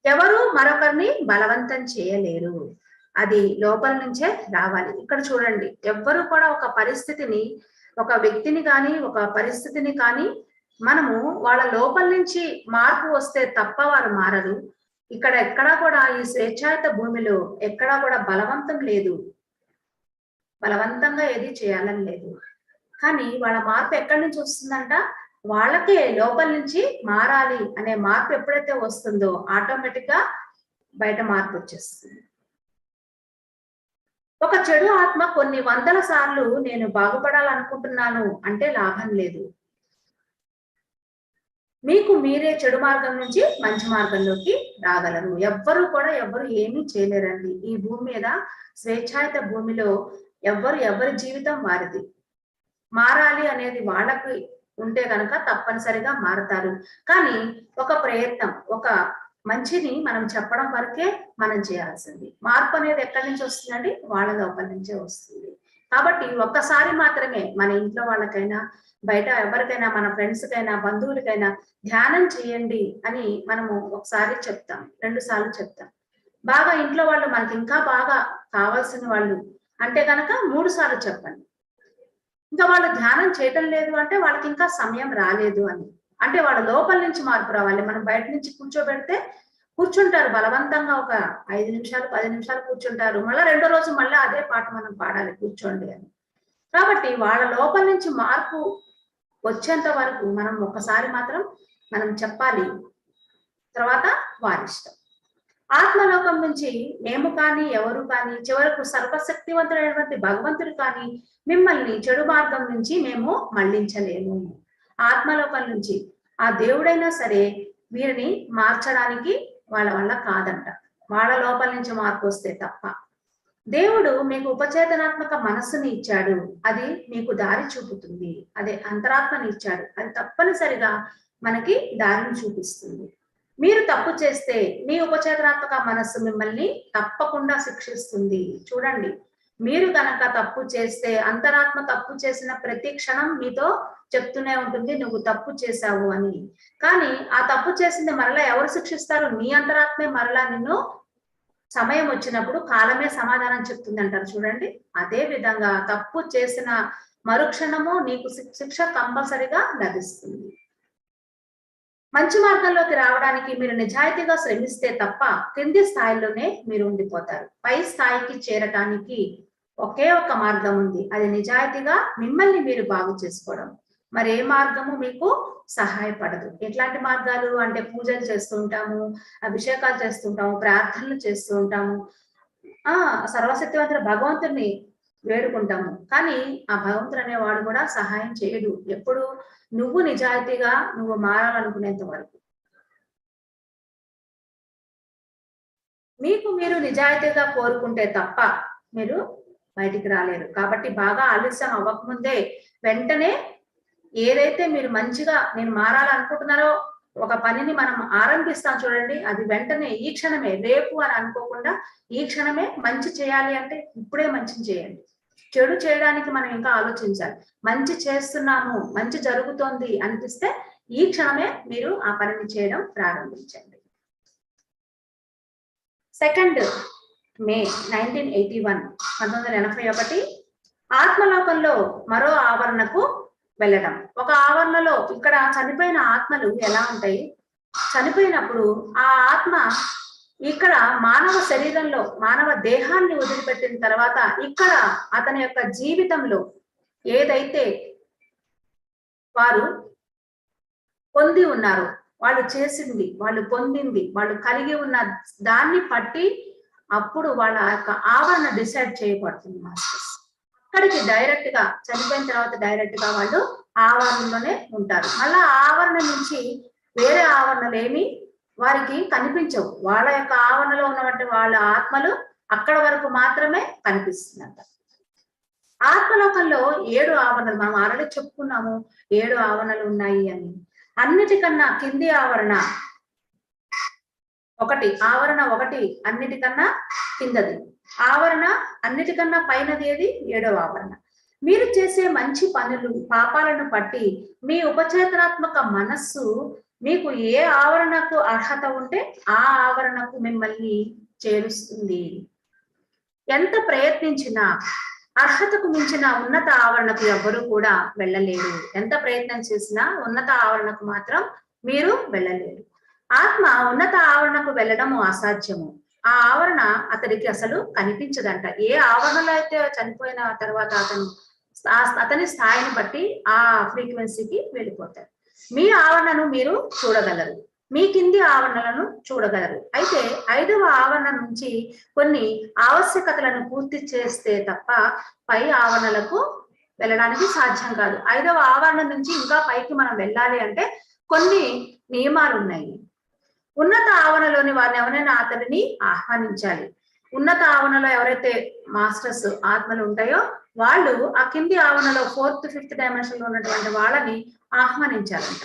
[SPEAKER 2] ఎవరు మరొకరిని బలవంతం చేయలేరు, అది లోపల నుంచే రావాలి. ఇక్కడ చూడండి, ఎవ్వరు కూడా ఒక పరిస్థితిని, ఒక వ్యక్తిని కానీ ఒక పరిస్థితిని కానీ మనము వాళ్ళ లోపల నుంచి మార్పు వస్తే తప్ప వారు మారరు. ఇక్కడ ఎక్కడా కూడా ఈ స్వేచ్ఛాయుత భూమిలో ఎక్కడా కూడా బలవంతం లేదు, బలవంతంగా ఏది చేయాలని లేదు. కానీ వాళ్ళ మార్పు ఎక్కడి నుంచి వస్తుందంట, వాళ్ళకే లోపల నుంచి మారాలి అనే మార్పు ఎప్పుడైతే వస్తుందో ఆటోమేటిక్ గా బయట మార్పు వచ్చేస్తుంది. ఒక చెడు ఆత్మ కొన్ని వందల సార్లు నేను బాగుపడాలనుకుంటున్నాను అంటే లాభం లేదు. మీకు మీరే చెడు మార్గం నుంచి మంచి మార్గంలోకి రాగలరు. ఎవ్వరు కూడా ఎవ్వరు ఏమీ చేయలేరండి ఈ భూమి మీద. స్వేచ్ఛాయుత భూమిలో ఎవరి జీవితం వారిది. మారాలి అనేది వాళ్ళకి ఉంటే కనుక తప్పనిసరిగా మారతారు. కానీ ఒక ప్రయత్నం, ఒక మంచిని మనం చెప్పడం వరకే మనం చేయాల్సింది. మార్పు అనేది ఎక్కడి నుంచి వస్తుందండి, వాళ్ళ లోపల నుంచే వస్తుంది. కాబట్టి ఒక్కసారి మాత్రమే మన ఇంట్లో వాళ్ళకైనా బయట ఎవరికైనా, మన ఫ్రెండ్స్ కైనా బంధువులకైనా ధ్యానం చేయండి అని మనము ఒకసారి చెప్తాం, 2 సార్లు చెప్తాం. బాగా ఇంట్లో వాళ్ళు మనకి ఇంకా బాగా కావాల్సిన వాళ్ళు అంటే కనుక 3 సార్లు చెప్పండి. ఇంకా వాళ్ళు ధ్యానం చేయటం లేదు అంటే వాళ్ళకి ఇంకా సమయం రాలేదు అని, అంటే వాళ్ళ లోపల నుంచి మార్పు రావాలి. మనం బయట నుంచి కూర్చోబెడితే కూర్చుంటారు బలవంతంగా, ఒక 5 నిమిషాలు 10 నిమిషాలు కూర్చుంటారు, మళ్ళీ రెండో రోజు మళ్ళీ అదే పాట మనం పాడాలి కూర్చోండి అని. కాబట్టి వాళ్ళ లోపల నుంచి మార్పు వచ్చేంత వరకు మనం ఒక్కసారి మాత్రం మనం చెప్పాలి, తర్వాత వారిష్టం. ఆత్మలోకం నుంచి మేము కానీ ఎవరు కానీ చివరకు సర్వశక్తివంతుడైనటువంటి భగవంతుడు కానీ మిమ్మల్ని చెడు మార్గం నుంచి మేము మళ్లించలేము. ఆత్మలోకం నుంచి ఆ దేవుడైనా సరే వీరిని మార్చడానికి వాళ్ళ వల్ల కాదంట, వాళ్ళ లోపల నుంచి మార్పు వస్తే తప్ప. దేవుడు మీకు ఉపచేతనాత్మక మనస్సుని ఇచ్చాడు, అది మీకు దారి చూపుతుంది. అదే అంతరాత్మని ఇచ్చాడు, అది తప్పనిసరిగా మనకి దారిని చూపిస్తుంది. మీరు తప్పు చేస్తే మీ ఉపచేతనాత్మక మనస్సు మిమ్మల్ని తప్పకుండా శిక్షిస్తుంది. చూడండి, మీరు కనుక తప్పు చేస్తే అంతరాత్మ తప్పు చేసిన ప్రతి క్షణం మీతో చెప్తూనే ఉంటుంది నువ్వు తప్పు చేశావు అని. కానీ ఆ తప్పు చేసింది మరలా ఎవరు శిక్షిస్తారు, మీ అంతరాత్మే మరలా నిన్ను సమయం వచ్చినప్పుడు కాలమే సమాధానం చెప్తుంది అంటారు చూడండి. అదే విధంగా తప్పు చేసిన మరుక్షణము నీకు శిక్ష కంపల్సరిగా లభిస్తుంది. మంచి మార్గంలోకి రావడానికి మీరు నిజాయితీగా శ్రమిస్తే తప్ప కింది స్థాయిలోనే మీరు ఉండిపోతారు. పై స్థాయికి చేరటానికి ఒకే ఒక మార్గం ఉంది, అది నిజాయితీగా మిమ్మల్ని మీరు బాగు చేసుకోవడం. మరి ఏ మార్గము మీకు సహాయపడదు. ఎట్లాంటి మార్గాలు అంటే పూజలు చేస్తూ ఉంటాము, అభిషేకాలు చేస్తుంటాము, ప్రార్థనలు చేస్తూ ఉంటాము, సర్వశక్తివంతుల భగవంతుడిని వేడుకుంటాము. కానీ ఆ భగవంతుడు అనేవాడు కూడా సహాయం చేయడు ఎప్పుడు, నువ్వు నిజాయితీగా నువ్వు మారాలనుకునేంత వరకు. మీకు మీరు నిజాయితీగా కోరుకుంటే తప్ప మీరు బయటికి రాలేరు. కాబట్టి బాగా ఆలస్యం అవ్వకముందే వెంటనే ఏదైతే మీరు మంచిగా నేను మారాలనుకుంటున్నారో ఒక పనిని మనం ఆరంభిస్తాం చూడండి, అది వెంటనే ఈ క్షణమే, రేపు అని అనుకోకుండా ఈ క్షణమే మంచి చేయాలి అంటే ఇప్పుడే మంచిని చేయండి. చెడు చేయడానికి మనం ఇంకా ఆలోచించాలి. మంచి చేస్తున్నాము, మంచి జరుగుతోంది అనిపిస్తే ఈ క్షణమే మీరు ఆ పనిని చేయడం ప్రారంభించండి. 2 మే 1981 ఆత్మలోకంలో మరో ఆవరణకు వెళ్ళడం. ఒక ఆవరణలో ఇక్కడ చనిపోయిన ఆత్మలు ఎలా ఉంటాయి, చనిపోయినప్పుడు ఆ ఆత్మ ఇక్కడ మానవ శరీరంలో మానవ దేహాన్ని వదిలిపెట్టిన తర్వాత ఇక్కడ అతని యొక్క జీవితంలో ఏదైతే వారు పొంది ఉన్నారు, వాళ్ళు చేసింది, వాళ్ళు పొందింది, వాళ్ళు కలిగి ఉన్న దాన్ని బట్టి అప్పుడు వాళ్ళ యొక్క ఆవరణ డిసైడ్ చేయబడుతుంది మాస్టర్స్. అక్కడికి డైరెక్ట్ గా చనిపోయిన తర్వాత డైరెక్ట్ గా వాళ్ళు ఆవరణలోనే ఉంటారు. మళ్ళా ఆవరణ నుంచి వేరే ఆవరణలు ఏమి వారికి కనిపించవు. వాళ్ళ యొక్క ఆవరణలో ఉన్నటువంటి వాళ్ళ ఆత్మలు అక్కడ వరకు మాత్రమే కనిపిస్తుందంట. ఆత్మలోకంలో 7 ఆవరణలు మనం ఆల్రెడీ చెప్పుకున్నాము, 7 ఆవరణలు ఉన్నాయి అని. అన్నిటికన్నా కింది ఆవరణ ఆవరణ ఒకటి అన్నిటికన్నా కిందది. ఆవరణ అన్నిటికన్నా పైనది ఏది? 7వ ఆవరణ. మీరు చేసే మంచి పనులు పాపాలను బట్టి మీ ఉపచేతనాత్మక మనస్సు మీకు ఏ ఆవరణకు అర్హత ఉంటే ఆ ఆవరణకు మిమ్మల్ని చేరుస్తుంది. ఎంత ప్రయత్నించినా అర్హతకు మించిన ఉన్నత ఆవరణకు ఎవ్వరూ కూడా వెళ్ళలేరు. ఎంత ప్రయత్నం చేసినా ఉన్నత ఆవరణకు మాత్రం మీరు వెళ్ళలేరు. ఆత్మ ఉన్నత ఆవరణకు వెళ్ళడము అసాధ్యము. ఆ ఆవరణ అతడికి అసలు కనిపించదంట. ఏ ఆవరణలో అయితే చనిపోయిన తర్వాత అతని స్థాయిని బట్టి ఆ ఫ్రీక్వెన్సీకి వెళ్ళిపోతారు. మీ ఆవరణను మీరు చూడగలరు, మీ కింది ఆవరణలను చూడగలరు. అయితే 5వ ఆవరణ నుంచి కొన్ని ఆవశ్యకతలను పూర్తి చేస్తే తప్ప పై ఆవరణలకు వెళ్ళడానికి సాధ్యం కాదు. 5వ ఆవరణ నుంచి ఇంకా పైకి మనం వెళ్ళాలి అంటే కొన్ని నియమాలు ఉన్నాయి. ఉన్నత ఆవరణలోని వారిని ఎవరైనా అతడిని ఆహ్వానించాలి. ఉన్నత ఆవరణలో ఎవరైతే మాస్టర్స్ ఆత్మలు ఉంటాయో వాళ్ళు ఆ కింది ఆవరణలో 4th 5th డైమెన్షన్ లో ఉన్నటువంటి వాళ్ళని ఆహ్వానించాలంట.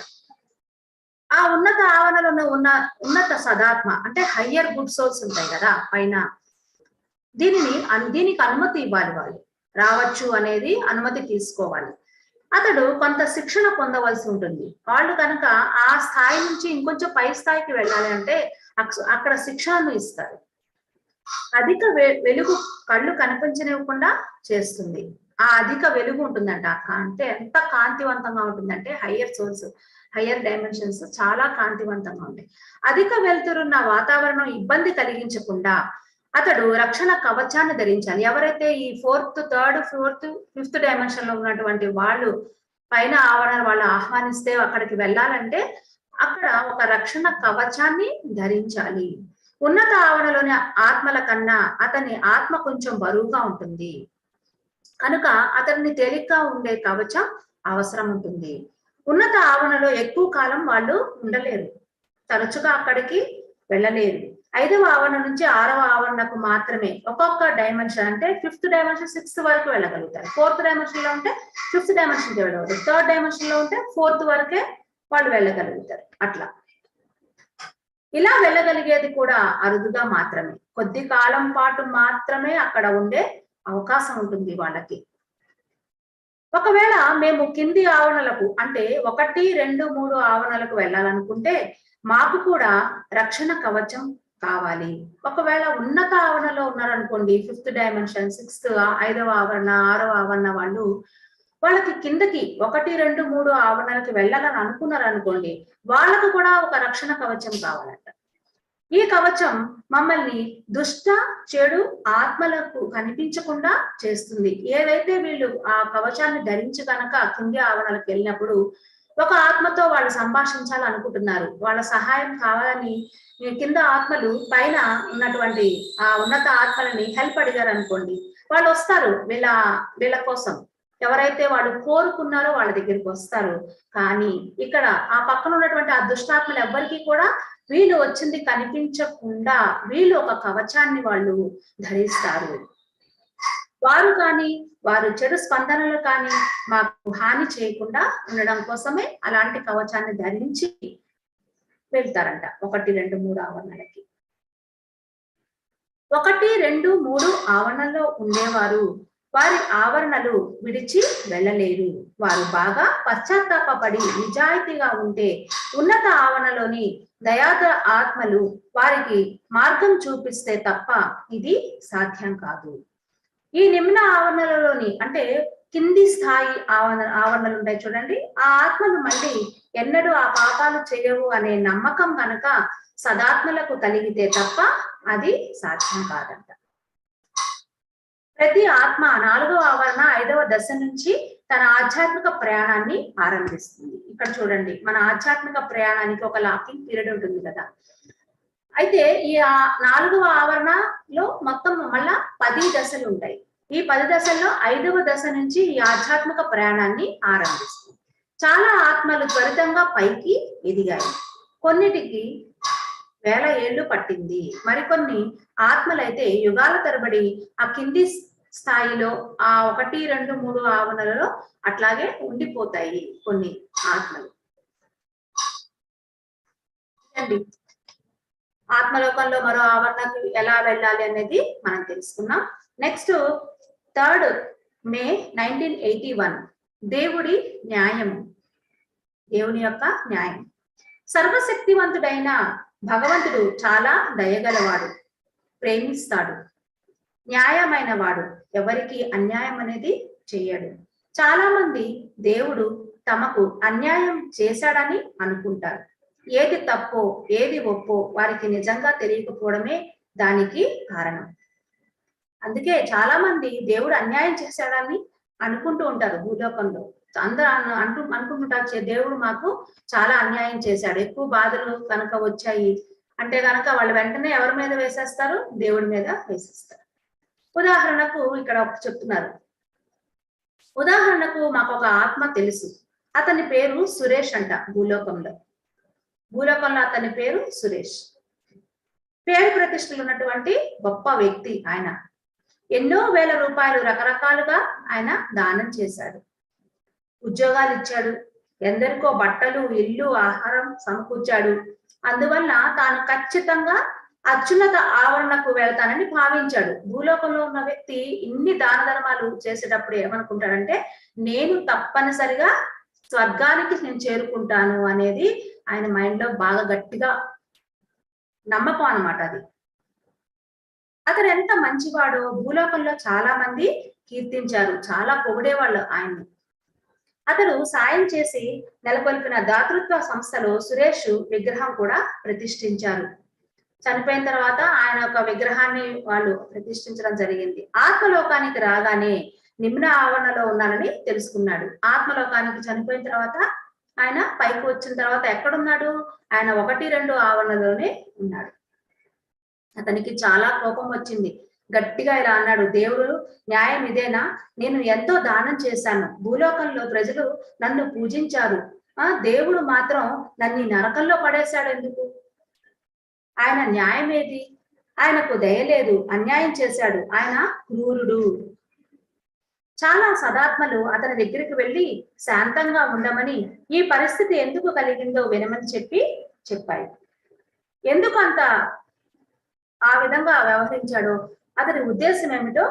[SPEAKER 2] ఆ ఉన్నత ఆవరణలో ఉన్న ఉన్నత సదాత్మ అంటే హయ్యర్ గుడ్ సోల్స్ ఉంటాయి కదా పైన, దీనికి అనుమతి ఇవ్వాలి. వాళ్ళు రావచ్చు అనేది అనుమతి తీసుకోవాలి. అతడు కొంత శిక్షణ పొందవలసి ఉంటుంది. వాళ్ళు కనుక ఆ స్థాయి నుంచి ఇంకొంచెం పై స్థాయికి వెళ్ళాలి అంటే అక్కడ శిక్షణను ఇస్తారు. అధిక వెలుగు కళ్ళు కనిపించనివ్వకుండా చేస్తుంది. ఆ అధిక వెలుగు ఉంటుందంట. అంటే ఎంత కాంతివంతంగా ఉంటుందంటే హయ్యర్ సోల్స్, హయ్యర్ డైమెన్షన్స్ చాలా కాంతివంతంగా ఉంటాయి. అధిక వెలుతురున్న వాతావరణం ఇబ్బంది కలిగించకుండా అతడు రక్షణ కవచాన్ని ధరించాలి. ఎవరైతే ఈ 4th 3rd 4th 5th dimension లో ఉన్నటువంటి వాళ్ళు పైన ఆవరణ వాళ్ళు ఆహ్వానిస్తే అక్కడికి వెళ్ళాలంటే అక్కడ ఒక రక్షణ కవచాన్ని ధరించాలి. ఉన్నత ఆవరణలోని ఆత్మల కన్నా అతని ఆత్మ కొంచెం బరువుగా ఉంటుంది కనుక అతన్ని తేలిగ్గా ఉండే కవచం అవసరం ఉంటుంది. ఉన్నత ఆవరణలో ఎక్కువ కాలం వాళ్ళు ఉండలేరు, తరచుగా అక్కడికి వెళ్ళలేరు. 5వ ఆవరణ నుంచి 6వ ఆవరణకు మాత్రమే ఒక్కొక్క డైమెన్షన్ అంటే 5th డైమెన్షన్ 6th వరకు వెళ్ళగలుగుతారు. 4th డైమెన్షన్ లో ఉంటే 5th డైమెన్షన్ కి వెళ్ళగలుగుతారు. 3rd డైమెన్షన్ లో ఉంటే 4th వరకే వాళ్ళు వెళ్ళగలుగుతారు. అట్లా ఇలా వెళ్ళగలిగేది కూడా అరుదుగా మాత్రమే, కొద్ది కాలం పాటు మాత్రమే అక్కడ ఉండే అవకాశం ఉంటుంది వాళ్ళకి. ఒకవేళ మేము కింది ఆవరణలకు అంటే 1, 2, 3 ఆవరణలకు వెళ్ళాలనుకుంటే మాకు కూడా రక్షణ కవచం కావాలి. ఒకవేళ ఉన్నత ఆవరణలో ఉన్నారనుకోండి, 5th డైమెన్షన్ 6th 5వ ఆవరణ 6వ ఆవరణ వాళ్ళకి కిందకి 1, 2, 3 ఆవరణలకు వెళ్ళాలని అనుకున్నారు అనుకోండి, వాళ్ళకు కూడా ఒక రక్షణ కవచం కావాలంట. ఈ కవచం మమ్మల్ని దుష్ట చెడు ఆత్మలకు కనిపించకుండా చేస్తుంది. ఏదైతే వీళ్ళు ఆ కవచాన్ని ధరించి కనుక కింది ఆవరణలకు వెళ్ళినప్పుడు ఒక ఆత్మతో వాళ్ళు సంభాషించాలనుకుంటున్నారు, వాళ్ళ సహాయం కావాలని కింద ఆత్మలు పైన ఉన్నటువంటి ఆ ఉన్నత ఆత్మలని హెల్ప్ అడిగారు అనుకోండి, వాళ్ళు వస్తారు వీళ్ళ కోసం. ఎవరైతే వాళ్ళు కోరుకున్నారో వాళ్ళ దగ్గరికి వస్తారు. కానీ ఇక్కడ ఆ పక్కన ఉన్నటువంటి ఆ దుష్టాత్మలు ఎవ్వరికీ కూడా వీళ్ళు వచ్చింది కనిపించకుండా వీళ్ళు ఒక కవచాన్ని వాళ్ళు ధరిస్తారు. వారు చెడు స్పందనలు కానీ మాకు హాని చేయకుండా ఉండడం కోసమే అలాంటి కవచాన్ని ధరించి వెళ్తారంట 1, 2, 3 ఆవరణలకి. 1, 2, 3 ఆవరణలో ఉండేవారు వారి ఆవరణలు విడిచి వెళ్ళలేరు. వారు బాగా పశ్చాత్తాపడి నిజాయితీగా ఉంటే ఉన్నత ఆవరణలోని దయాద ఆత్మలు వారికి మార్గం చూపిస్తే తప్ప ఇది సాధ్యం కాదు. ఈ నిమ్న ఆవరణలలోని అంటే కింది స్థాయి ఆవరణలు ఉంటాయి చూడండి, ఆ ఆత్మలు మళ్ళీ ఎన్నడూ ఆ పాపాలు చేయవు అనే నమ్మకం కనుక సదాత్మలకు కలిగితే తప్ప అది సాధ్యం కాదంట. ప్రతి ఆత్మ 4వ ఆవరణ 5వ దశ నుంచి తన ఆధ్యాత్మిక ప్రయాణాన్ని ఆరంభిస్తుంది. ఇక్కడ చూడండి, మన ఆధ్యాత్మిక ప్రయాణానికి ఒక లాకింగ్ పీరియడ్ ఉంటుంది కదా. అయితే ఈ 4వ ఆవరణలో మొత్తం మళ్ళా 10 దశలు ఉంటాయి. ఈ 10 దశల్లో 5వ దశ నుంచి ఈ ఆధ్యాత్మిక ప్రయాణాన్ని ఆరంభిస్తుంది. చాలా ఆత్మలు త్వరితంగా పైకి ఎదిగాయి. కొన్నిటికి 1000 ఏళ్లు పట్టింది. మరికొన్ని ఆత్మలైతే యుగాల తరబడి ఆ కింది స్థాయిలో ఆ 1, 2, 3 ఆవరణలలో అట్లాగే ఉండిపోతాయి కొన్ని ఆత్మలు. ఆత్మలోకంలో మరో ఆవరణకు ఎలా వెళ్ళాలి అనేది మనం తెలుసుకున్నాం. నెక్స్ట్ 3rd మే 1981 దేవుడి న్యాయం, దేవుని యొక్క న్యాయం. సర్వశక్తివంతుడైన భగవంతుడు చాలా దయగలవాడు, ప్రేమిస్తాడు, న్యాయమైన వాడు, ఎవరికి అన్యాయం అనేది చేయడు. చాలా మంది దేవుడు తమకు అన్యాయం చేశాడని అనుకుంటారు. ఏది తప్పో ఏది ఒప్పో వారికి నిజంగా తెలియకపోవడమే దానికి కారణం. అందుకే చాలా మంది దేవుడు అన్యాయం చేశాడని అనుకుంటూ ఉంటారు. భూలోకంలో అందరూ అనుకుంటుంటారు దేవుడు మాకు చాలా అన్యాయం చేశాడు, ఎక్కువ బాధలు కనుక వచ్చాయి అంటే కనుక వాళ్ళు వెంటనే ఎవరి మీద వేసేస్తారు? దేవుడి మీద వేసేస్తారు. ఉదాహరణకు ఇక్కడ ఒకటి చెప్తున్నారు. ఉదాహరణకు మాకు ఒక ఆత్మ తెలుసు, అతని పేరు సురేష్ అంట. భూలోకంలో అతని పేరు సురేష్. పేరు ప్రతిష్టలు ఉన్నటువంటి గొప్ప వ్యక్తి ఆయన. ఎన్నో వేల రూపాయలు రకరకాలుగా ఆయన దానం చేశాడు, ఉద్యోగాలు ఇచ్చాడు, ఎందరికో బట్టలు, ఇల్లు, ఆహారం సమకూర్చాడు. అందువల్ల తాను ఖచ్చితంగా అత్యున్నత ఆవరణకు వెళ్తానని భావించాడు. భూలోకంలో ఉన్న వ్యక్తి ఇన్ని దాన ధర్మాలు చేసేటప్పుడు ఏమనుకుంటాడంటే నేను తప్పనిసరిగా స్వర్గానికి నేను చేరుకుంటాను అనేది ఆయన మైండ్ లో బాగా గట్టిగా నమ్మకం అన్నమాట. అది అతను ఎంత మంచివాడో భూలోకంలో చాలా మంది కీర్తించారు, చాలా పొగిడేవాళ్ళు ఆయన్ని. అతడు సాయం చేసి నెలకొల్పిన దాతృత్వ సంస్థలో సురేష్ విగ్రహం కూడా ప్రతిష్ఠించారు. చనిపోయిన తర్వాత ఆయన ఒక విగ్రహాన్ని వాళ్ళు ప్రతిష్ఠించడం జరిగింది. ఆత్మలోకానికి రాగానే నిమ్న ఆవరణలో ఉన్నానని తెలుసుకున్నాడు. ఆత్మలోకానికి చనిపోయిన తర్వాత ఆయన పైకి వచ్చిన తర్వాత ఎక్కడున్నాడు? ఆయన 1-2 ఆవరణలోనే ఉన్నాడు. అతనికి చాలా కోపం వచ్చింది. గట్టిగా ఇలా అన్నాడు, దేవుడు న్యాయం ఇదేనా? నేను ఎంతో దానం చేశాను, భూలోకంలో ప్రజలు నన్ను పూజించారు, దేవుడు మాత్రం నన్ను నరకంలో పడేశాడు ఎందుకు? ఆయన న్యాయం ఏది? ఆయనకు దయ లేదు, అన్యాయం చేశాడు, ఆయన క్రూరుడు. చాలా సదాత్మలు అతని దగ్గరికి వెళ్ళి శాంతంగా ఉండమని, ఈ పరిస్థితి ఎందుకు కలిగిందో వినమని చెప్పాయి. ఎందుకు అంత ఆ విధంగా వ్యవహరించాడో అతని ఉద్దేశం ఏమిటో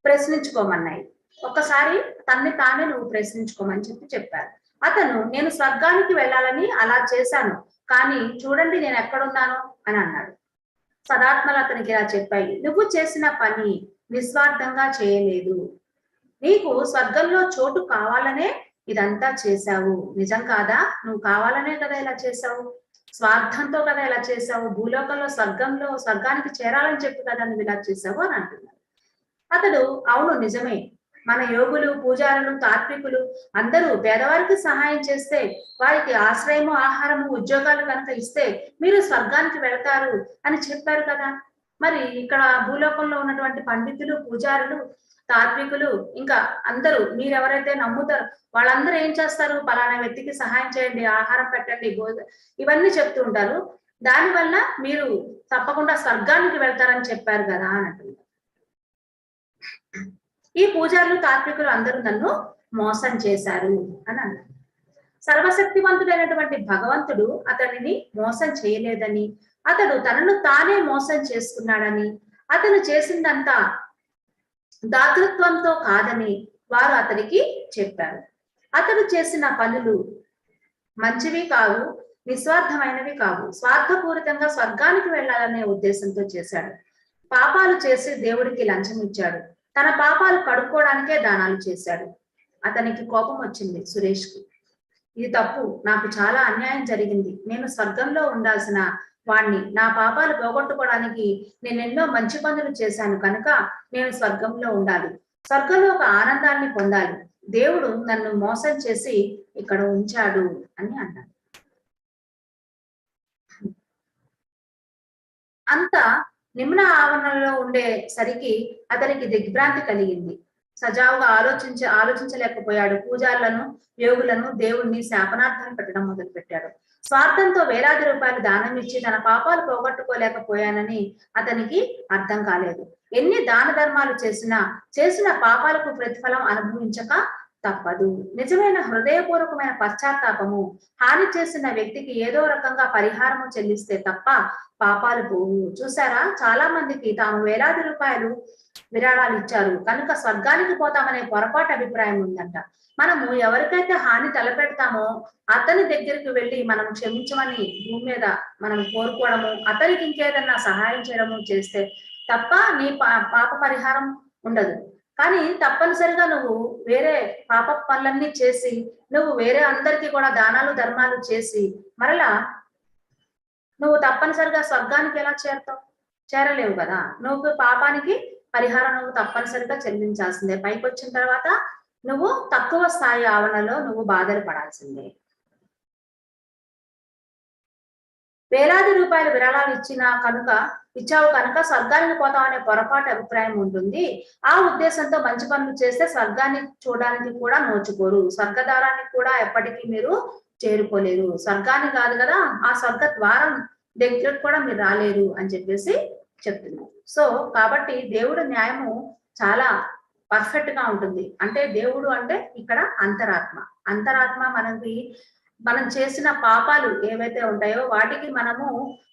[SPEAKER 2] ప్రశ్నించుకోమన్నాయి. ఒక్కసారి తన్ని తానే నువ్వు ప్రశ్నించుకోమని చెప్పారు. అతను నేను స్వర్గానికి వెళ్ళాలని అలా చేశాను, కానీ చూడండి నేను ఎక్కడున్నాను అని అన్నాడు. సదాత్మలు అతనికి ఇలా చెప్పాయి, నువ్వు చేసిన పని నిస్వార్థంగా చేయలేదు, నీకు స్వర్గంలో చోటు కావాలనే ఇదంతా చేశావు, నిజం కాదా? నువ్వు కావాలనే కదా ఇలా చేశావు, స్వార్థంతో కదా ఇలా చేశావు, భూలోకంలో స్వర్గానికి చేరాలని చెప్పి కదా నువ్వు ఇలా చేశావు అని అంటున్నాడు. అతడు అవును నిజమే, మన యోగులు, పూజారులు, తాత్వికులు అందరూ పేదవారికి సహాయం చేస్తే, వారికి ఆశ్రయము, ఆహారము, ఉద్యోగాలు కనుక ఇస్తే మీరు స్వర్గానికి వెళ్తారు అని చెప్పారు కదా. మరి ఇక్కడ భూలోకంలో ఉన్నటువంటి పండితులు, పూజారులు, తాత్వికులు ఇంకా అందరూ మీరెవరైతే నమ్ముతారో వాళ్ళందరూ ఏం చేస్తారు? పలానా వ్యక్తికి సహాయం చేయండి, ఆహారం పెట్టండి, ఇవన్నీ చెప్తూ ఉంటారు. దానివల్ల మీరు తప్పకుండా స్వర్గానికి వెళ్తారని చెప్పారు కదా అని అంటున్నారు. ఈ పూజారులు, తాత్వికులు అందరూ నన్ను మోసం చేశారు అని అన్నారు. సర్వశక్తివంతుడైనటువంటి భగవంతుడు అతనిని మోసం చేయలేదని, అతడు తనను తానే మోసం చేసుకున్నాడని, అతను చేసిందంతా దాతృత్వంతో కాదని వారు అతనికి చెప్పారు. అతడు చేసిన పనులు మంచివి కావు, నిస్వార్థమైనవి కావు, స్వార్థపూరితంగా స్వర్గానికి వెళ్ళాలనే ఉద్దేశంతో చేశాడు. పాపాలు చేసి దేవుడికి లంచం ఇచ్చాడు, తన పాపాలు కడుక్కోవడానికే దానాలు చేశాడు. అతనికి కోపం వచ్చింది సురేష్కి. ఇది తప్పు, నాకు చాలా అన్యాయం జరిగింది, నేను స్వర్గంలో ఉండాల్సిన వాణ్ణి, నా పాపాలు పోగొట్టుకోవడానికి నేను ఎన్నో మంచి పనులు చేశాను కనుక నేను స్వర్గంలో ఉండాలి, స్వర్గంలో ఒక ఆనందాన్ని పొందాలి, దేవుడు నన్ను మోసం చేసి ఇక్కడ ఉంచాడు అని అన్నాడు. అంత నిమ్న ఆవరణలో ఉండేసరికి అతనికి దిగ్భ్రాంతి కలిగింది. సజావుగా ఆలోచించలేకపోయాడు. పూజారులను, యోగులను, దేవుణ్ణి శాపనార్థాలు పెట్టడం మొదలు పెట్టాడు. స్వార్థంతో వేలాది రూపాయలు దానం ఇచ్చి తన పాపాలు పోగొట్టుకోలేకపోయానని అతనికి అర్థం కాలేదు. ఎన్ని దాన ధర్మాలు చేసిన పాపాలకు ప్రతిఫలం అనుభవించక తప్పదు. నిజమైన హృదయపూర్వకమైన పశ్చాత్తాపము హాని చేసిన వ్యక్తికి ఏదో రకంగా పరిహారము చెల్లిస్తే తప్ప పాపాలు పోవు. చూసారా, చాలా మందికి తాము వేలాది రూపాయలు విరాళాలు ఇచ్చారు కనుక స్వర్గానికి పోతామనే పొరపాటు అభిప్రాయం ఉందంట. మనము ఎవరికైతే హాని తలపెడతామో అతని దగ్గరికి వెళ్ళి మనం క్షమించమని భూమి మీద మనం కోరుకోవడము, అతనికి ఇంకేదన్నా సహాయం చేయడము చేస్తే తప్ప నీ పాప పరిహారం ఉండదు. కానీ తప్పనిసరిగా నువ్వు వేరే పాప పనులన్నీ చేసి నువ్వు వేరే అందరికీ కూడా దానాలు ధర్మాలు చేసి మరలా నువ్వు తప్పనిసరిగా స్వర్గానికి ఎలా చేరతావు? చేరలేవు కదా. నువ్వు పాపానికి పరిహారం నువ్వు తప్పనిసరిగా చెల్లించాల్సిందే. పైకి వచ్చిన తర్వాత నువ్వు తక్కువ స్థాయి ఆవరణలో నువ్వు బాధలు పడాల్సిందే. వేలాది రూపాయలు విరాళాలు ఇచ్చావు కనుక స్వర్గానికి పోతాం అనే పొరపాటు అభిప్రాయం ఉంటుంది. ఆ ఉద్దేశంతో మంచి పనులు చేస్తే స్వర్గాన్ని చూడడానికి కూడా నోచుకోరు. స్వర్గద్వారానికి కూడా ఎప్పటికీ మీరు చేరుకోలేరు. స్వర్గాన్ని కాదు కదా, ఆ స్వర్గ ద్వారం దగ్గర కూడా మీరు రాలేరు అని చెప్పేసి చెప్తున్నారు. సో కాబట్టి దేవుడు న్యాయము చాలా పర్ఫెక్ట్ గా ఉంటుంది. అంటే దేవుడు అంటే ఇక్కడ అంతరాత్మ మనం చేసిన పాపాలు ఏవైతే ఉంటాయో వాటికి మనము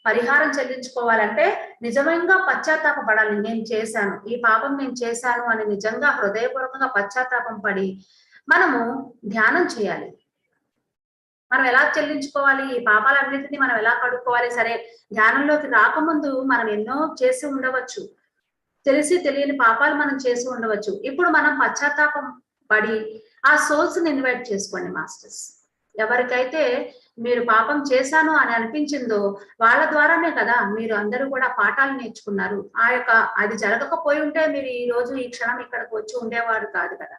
[SPEAKER 2] పరిహారం చెల్లించుకోవాలంటే నిజంగా పశ్చాత్తాప పడాలి. నేను చేశాను, ఈ పాపం నేను చేశాను అని నిజంగా హృదయపూర్వకంగా పశ్చాత్తాపం పడి మనము ధ్యానం చేయాలి. మనం ఎలా చెల్లించుకోవాలి, ఈ పాపాలన్నింటినీ మనం ఎలా కడుక్కోవాలి? సరే, ధ్యానంలోకి రాకముందు మనం ఎన్నో చేసి ఉండవచ్చు, తెలిసి తెలియని పాపాలు మనం చేసి ఉండవచ్చు. ఇప్పుడు మనం పశ్చాత్తాపం పడి ఆ సోల్స్ ని ఇన్వైట్ చేసుకోండి మాస్టర్స్. ఎవరికైతే మీరు పాపం చేశాను అని అనిపించిందో వాళ్ళ ద్వారానే కదా మీరు అందరూ కూడా పాఠాలు నేర్చుకున్నారు. అది జరగకపోయి ఉంటే మీరు ఈ రోజు ఈ క్షణం ఇక్కడికి వచ్చి ఉండేవాడు కాదు కదా.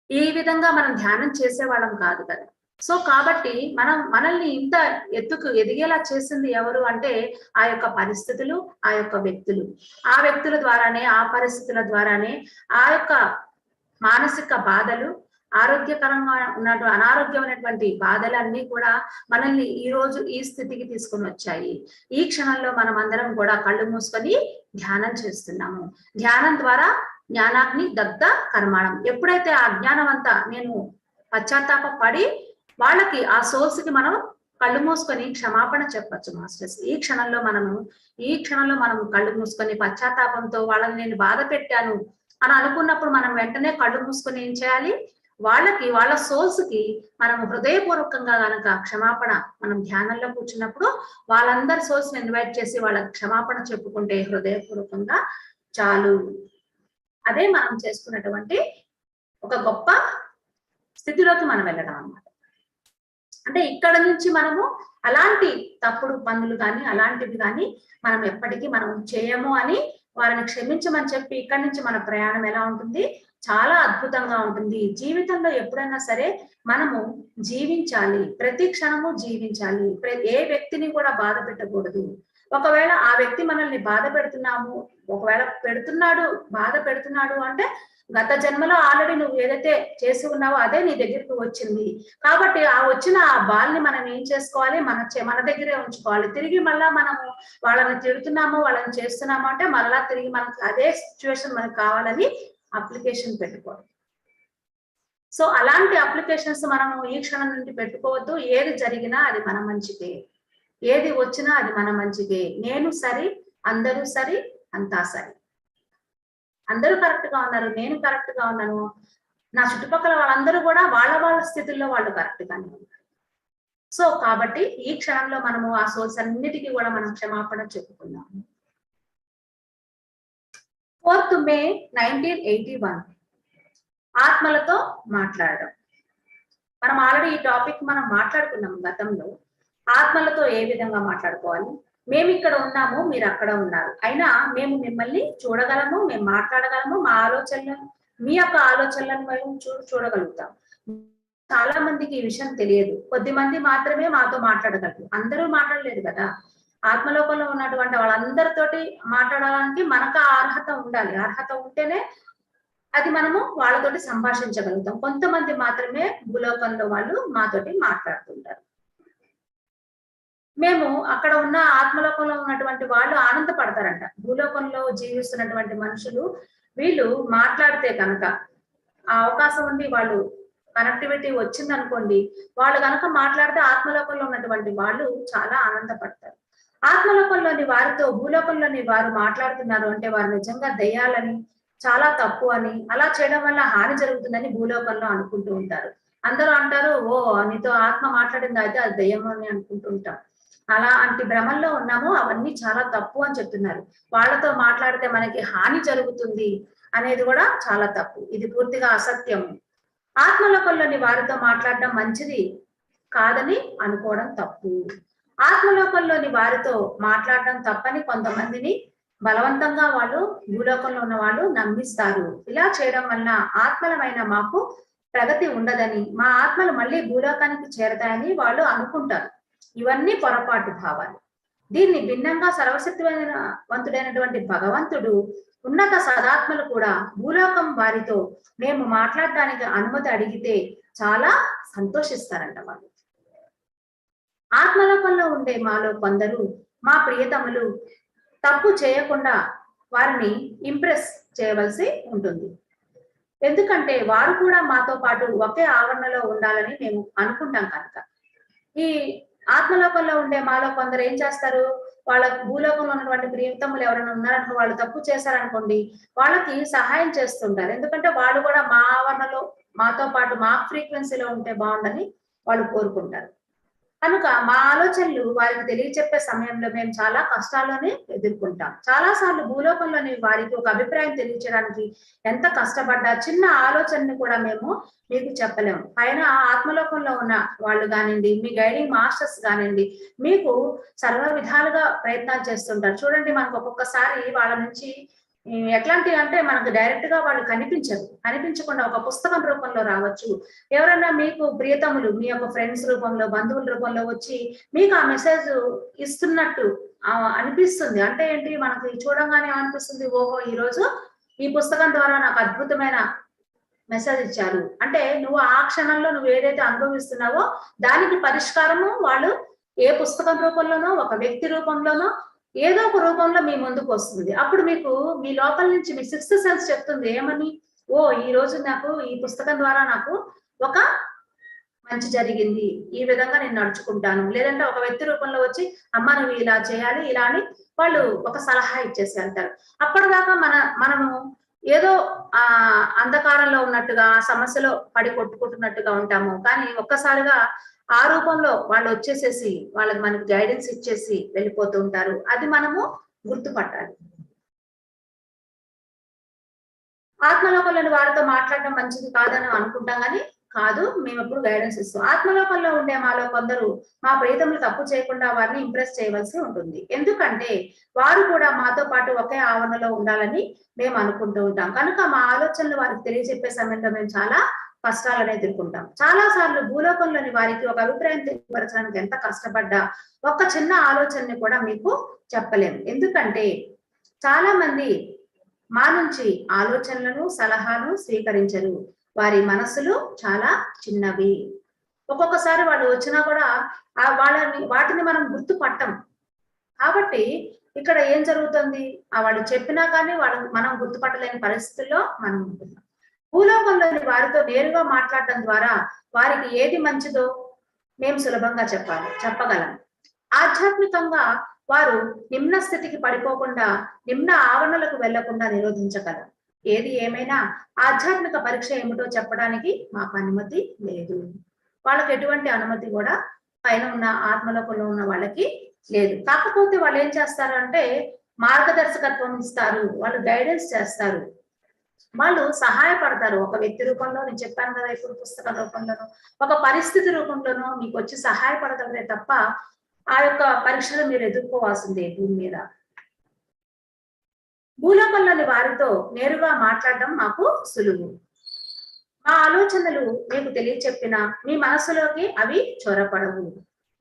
[SPEAKER 2] ఈ విధంగా మనం ధ్యానం చేసేవాళ్ళం కాదు కదా. సో కాబట్టి మనల్ని ఇంత ఎదిగేలా చేసింది ఎవరు అంటే ఆ యొక్క పరిస్థితులు, ఆ యొక్క వ్యక్తులు. ఆ వ్యక్తుల ద్వారానే, ఆ పరిస్థితుల ద్వారానే ఆ యొక్క మానసిక బాధలు, ఆరోగ్యకరంగా అనారోగ్యమైనటువంటి బాధలన్నీ కూడా మనల్ని ఈ రోజు ఈ స్థితికి తీసుకొని వచ్చాయి. ఈ క్షణంలో మనం అందరం కూడా కళ్ళు మూసుకొని ధ్యానం చేస్తున్నాము. ధ్యానం ద్వారా జ్ఞానాగ్ని దగ్ధ కర్మాణం. ఎప్పుడైతే ఆ జ్ఞానం అంతా నేను పశ్చాత్తాప పడి వాళ్ళకి ఆ సోర్స్ కి మనం కళ్ళు మూసుకొని క్షమాపణ చెప్పచ్చు మాస్టర్స్. ఈ క్షణంలో మనము కళ్ళు మూసుకొని పశ్చాత్తాపంతో వాళ్ళని నేను బాధ పెట్టాను అని అనుకున్నప్పుడు మనం వెంటనే కళ్ళు మూసుకొని ఏం చేయాలి? వాళ్ళ సోల్స్ కి మనం హృదయపూర్వకంగా గనక క్షమాపణ, మనం ధ్యానంలో కూర్చున్నప్పుడు వాళ్ళందరి సోల్స్ ని ఇన్వైట్ చేసి వాళ్ళ క్షమాపణ చెప్పుకుంటే హృదయపూర్వకంగా చాలు. అదే మనం చేసుకున్నటువంటి ఒక గొప్ప స్థితిలోకి మనం వెళ్ళడం అన్నమాట. అంటే ఇక్కడ నుంచి మనము అలాంటి తప్పుడు పనులు కానీ అలాంటివి కానీ మనం ఎప్పటికీ మనం చేయము అని వారిని క్షమించమని చెప్పి ఇక్కడి నుంచి మన ప్రయాణం ఎలా ఉంటుంది? చాలా అద్భుతంగా ఉంటుంది. జీవితంలో ఎప్పుడైనా సరే మనము జీవించాలి, ప్రతి క్షణము జీవించాలి. ఏ వ్యక్తిని కూడా బాధ పెట్టకూడదు. ఒకవేళ ఆ వ్యక్తి మనల్ని బాధ పెడుతున్నాడు అంటే గత జన్మలో ఆల్రెడీ నువ్వు ఏదైతే చేసి ఉన్నావో అదే నీ దగ్గరికి వచ్చింది. కాబట్టి ఆ వచ్చిన ఆ బాల్ని మనం ఏం చేసుకోవాలి? మన దగ్గరే ఉంచుకోవాలి. తిరిగి మళ్ళా మనము వాళ్ళని తిడుతున్నాము, వాళ్ళని చేస్తున్నాము అంటే మళ్ళా తిరిగి మనకు అదే సిచ్యువేషన్ మనకు కావాలని అప్లికేషన్ పెట్టుకోవాలి. సో అలాంటి అప్లికేషన్స్ మనము ఈ క్షణం నుండి పెట్టుకోవద్దు. ఏది జరిగినా అది మన మంచికే, ఏది వచ్చినా అది మన మంచికే. నేను సరి, అందరూ సరి, అంతా సరి. అందరూ కరెక్ట్ గా ఉన్నారు, నేను కరెక్ట్ గా ఉన్నాను, నా చుట్టుపక్కల వాళ్ళందరూ కూడా వాళ్ళ స్థితుల్లో వాళ్ళు కరెక్ట్ గానే ఉన్నారు. సో కాబట్టి ఈ క్షణంలో మనము ఆ సోర్స్ అన్నిటికీ కూడా మనం క్షమాపణ చెప్పుకున్నాము. 4th May 1981 ఆత్మలతో మాట్లాడడం. మనం ఆల్రెడీ ఈ టాపిక్ మనం మాట్లాడుకున్నాం గతంలో. ఆత్మలతో ఏ విధంగా మాట్లాడుకోవాలి? మేము ఇక్కడ ఉన్నాము, మీరు అక్కడ ఉన్నారు, అయినా మేము మిమ్మల్ని చూడగలము, మేము మాట్లాడగలము, మీ యొక్క ఆలోచనలను మేము చూడగలుగుతాం. చాలా మందికి ఈ విషయం తెలియదు. కొద్ది మంది మాత్రమే మాతో మాట్లాడగలరు, అందరూ మాట్లాడలేదు కదా. ఆత్మలోకంలో ఉన్నటువంటి వాళ్ళందరితోటి మాట్లాడడానికి మనకు అర్హత ఉండాలి. అర్హత ఉంటేనే అది మనము వాళ్ళతోటి సంభాషించగలుగుతాం. కొంతమంది మాత్రమే భూలోకంలో వాళ్ళు మాతోటి మాట్లాడుతుంటారు. మేము అక్కడ ఉన్న ఆత్మలోకంలో ఉన్నటువంటి వాళ్ళు ఆనందపడతారంట. భూలోకంలో జీవిస్తున్నటువంటి మనుషులు వీళ్ళు మాట్లాడితే కనుక ఆ అవకాశం ఉండి వాళ్ళు కనెక్టివిటీ వచ్చింది అనుకోండి, వాళ్ళు కనుక మాట్లాడితే ఆత్మలోకంలో ఉన్నటువంటి వాళ్ళు చాలా ఆనందపడతారు. ఆత్మలోకంలోని వారితో భూలోకంలోని వారు మాట్లాడుతున్నారు అంటే వారు నిజంగా దెయ్యాలని, చాలా తప్పు అని, అలా చేయడం వల్ల హాని జరుగుతుందని భూలోకంలో అనుకుంటూ ఉంటారు. అందరూ అంటారు, ఓ నీతో ఆత్మ మాట్లాడింది అయితే అది దెయ్యం అని అనుకుంటూ ఉంటాం. అలాంటి భ్రమల్లో ఉన్నాము, అవన్నీ చాలా తప్పు అని చెప్తున్నారు. వాళ్ళతో మాట్లాడితే మనకి హాని జరుగుతుంది అనేది కూడా చాలా తప్పు. ఇది పూర్తిగా అసత్యం. ఆత్మలోకంలోని వారితో మాట్లాడడం మంచిది కాదని అనుకోవడం తప్పు. ఆత్మలోకంలోని వారితో మాట్లాడడం తప్పని కొంతమందిని బలవంతంగా వాళ్ళు భూలోకంలో ఉన్న వాళ్ళు నమ్మిస్తారు. ఇలా చేయడం వలన ఆత్మలమైన మాకు ప్రగతి ఉండదని, మా ఆత్మలు మళ్ళీ భూలోకానికి చేరతాయని వాళ్ళు అనుకుంటారు. ఇవన్నీ పొరపాటు భావాలు. దీన్ని భిన్నంగా సర్వశక్తివంతుడైనటువంటి భగవంతుడు, ఉన్నత సదాత్మలు కూడా భూలోకం వారితో మేము మాట్లాడడానికి అనుమతి అడిగితే చాలా సంతోషిస్తారంట వాళ్ళు. ఆత్మలోకంలో ఉండే మాలో కొందరు మా ప్రియతములు తప్పు చేయకుండా వారిని ఇంప్రెస్ చేయవలసి ఉంటుంది. ఎందుకంటే వారు కూడా మాతో పాటు ఒకే ఆవరణలో ఉండాలని మేము అనుకుంటాం కనుక. ఈ ఆత్మలోకంలో ఉండే మాలో కొందరు ఏం చేస్తారు, వాళ్ళ భూలోకంలో ఉన్నటువంటి ప్రియతములు ఎవరైనా ఉన్నారనుకో, వాళ్ళు తప్పు చేశారనుకోండి, వాళ్ళకి సహాయం చేస్తుంటారు. ఎందుకంటే వాళ్ళు కూడా మా ఆవరణలో మాతో పాటు మా ఫ్రీక్వెన్సీలో ఉంటే బాగుండని వాళ్ళు కోరుకుంటారు. కనుక మా ఆలోచనలు వారికి తెలియచెప్పే సమయంలో మేము చాలా కష్టాలని ఎదుర్కొంటాం. చాలా సార్లు భూలోకంలోని వారికి ఒక అభిప్రాయం తెలియచేయడానికి ఎంత కష్టపడ్డా చిన్న ఆలోచనని కూడా మేము మీకు చెప్పలేము. పైన ఆత్మలోకంలో ఉన్న వాళ్ళు కానివ్వండి, మీ గైడింగ్ మాస్టర్స్ కానివ్వండి, మీకు సర్వ విధాలుగా ప్రయత్నాలు చేస్తుంటారు. చూడండి, మనకు ఒక్కొక్కసారి వాళ్ళ నుంచి ఎట్లాంటి అంటే మనకు డైరెక్ట్ గా వాళ్ళు కనిపించకుండా ఒక పుస్తకం రూపంలో రావచ్చు. ఎవరైనా మీకు ప్రియతములు మీ యొక్క ఫ్రెండ్స్ రూపంలో, బంధువుల రూపంలో వచ్చి మీకు ఆ మెసేజ్ ఇస్తున్నట్టు అనిపిస్తుంది. అంటే ఏంటి, మనకి చూడంగానే అనిపిస్తుంది, ఓహో ఈ రోజు ఈ పుస్తకం ద్వారా నాకు అద్భుతమైన మెసేజ్ ఇచ్చారు అంటే, నువ్వు ఆ క్షణంలో నువ్వు ఏదైతే అనుభవిస్తున్నావో దానికి పరిష్కారము వాళ్ళు ఏ పుస్తకం రూపంలోనో, ఒక వ్యక్తి రూపంలోనో, ఏదో ఒక రూపంలో మీ ముందుకు వస్తుంది. అప్పుడు మీకు మీ లోపల నుంచి మీ సిక్స్త్ సెన్స్ చెప్తుంది ఏమని, ఓ ఈ రోజు నాకు ఈ పుస్తకం ద్వారా నాకు ఒక మంచి జరిగింది, ఈ విధంగా నేను నడుచుకుంటాను. లేదంటే ఒక వ్యక్తి రూపంలో వచ్చి అమ్మ నువ్వు ఇలా చేయాలి, ఇలా అని వాళ్ళు ఒక సలహా ఇచ్చేసి వెళ్తారు. అప్పటిదాకా మనము ఏదో అంధకారంలో ఉన్నట్టుగా, సమస్యలో పడి కొట్టుకుంటున్నట్టుగా ఉంటాము. కానీ ఒక్కసారిగా ఆ రూపంలో వాళ్ళు వచ్చేసేసి వాళ్ళకి మనకి గైడెన్స్ ఇచ్చేసి వెళ్ళిపోతూ ఉంటారు. అది మనము గుర్తుపట్టాలి. ఆత్మలోకంలోని వారితో మాట్లాడడం మంచిది కాదని అనుకుంటాం కానీ కాదు, మేము ఎప్పుడు గైడెన్స్ ఇస్తాం. ఆత్మలోకంలో ఉండే మాలో కొందరు మా ప్రియతములు తప్పు చేయకుండా వారిని ఇంప్రెస్ చేయవలసి ఉంటుంది. ఎందుకంటే వారు కూడా మాతో పాటు ఒకే ఆవరణలో ఉండాలని మేము అనుకుంటూ ఉంటాం. కనుక మా ఆలోచనలు వారికి తెలియజెప్పే సమయంలో మేము చాలా కష్టాలను ఎదుర్కొంటాం. చాలా సార్లు భూలోకంలోని వారికి ఒక అభిప్రాయం తెలియపరచడానికి ఎంత కష్టపడ్డా ఒక చిన్న ఆలోచనని కూడా మీకు చెప్పలేము. ఎందుకంటే చాలా మంది మా నుంచి ఆలోచనలను, సలహాను స్వీకరించరు. వారి మనసులు చాలా చిన్నవి. ఒక్కొక్కసారి వాళ్ళు వచ్చినా కూడా వాటిని మనం గుర్తుపట్టం. కాబట్టి ఇక్కడ ఏం జరుగుతుంది, వాళ్ళు చెప్పినా కానీ మనం గుర్తుపట్టలేని పరిస్థితుల్లో మనం ఉంటున్నాం. భూలోకంలోని వారితో నేరుగా మాట్లాడటం ద్వారా వారికి ఏది మంచిదో మేము సులభంగా చెప్పగలం. ఆధ్యాత్మికంగా వారు నిమ్న స్థితికి పడిపోకుండా, నిమ్న ఆవరణలకు వెళ్లకుండా నిరోధించగలం. ఏది ఏమైనా ఆధ్యాత్మిక పరీక్ష ఏమిటో చెప్పడానికి మాకు అనుమతి లేదు. వాళ్ళకి ఎటువంటి అనుమతి కూడా పైన ఉన్న ఆత్మలోకంలో ఉన్న వాళ్ళకి లేదు. కాకపోతే వాళ్ళు ఏం చేస్తారు అంటే మార్గదర్శకత్వం ఇస్తారు, వాళ్ళు గైడెన్స్ చేస్తారు, వాళ్ళు సహాయపడతారు. ఒక వ్యక్తి రూపంలో, నేను చెప్పాను కదా ఇప్పుడు పుస్తకం రూపంలోనో, ఒక పరిస్థితి రూపంలోనో మీకు వచ్చి సహాయపడగలరే తప్ప ఆ యొక్క పరీక్షలు మీరు ఎదుర్కోవాల్సిందే భూమి మీద. భూలోకంలోని వారితో నేరుగా మాట్లాడడం మాకు సులువు. మా ఆలోచనలు మీకు తెలియచెప్పినా మీ మనసులోకి అవి చొరపడవు.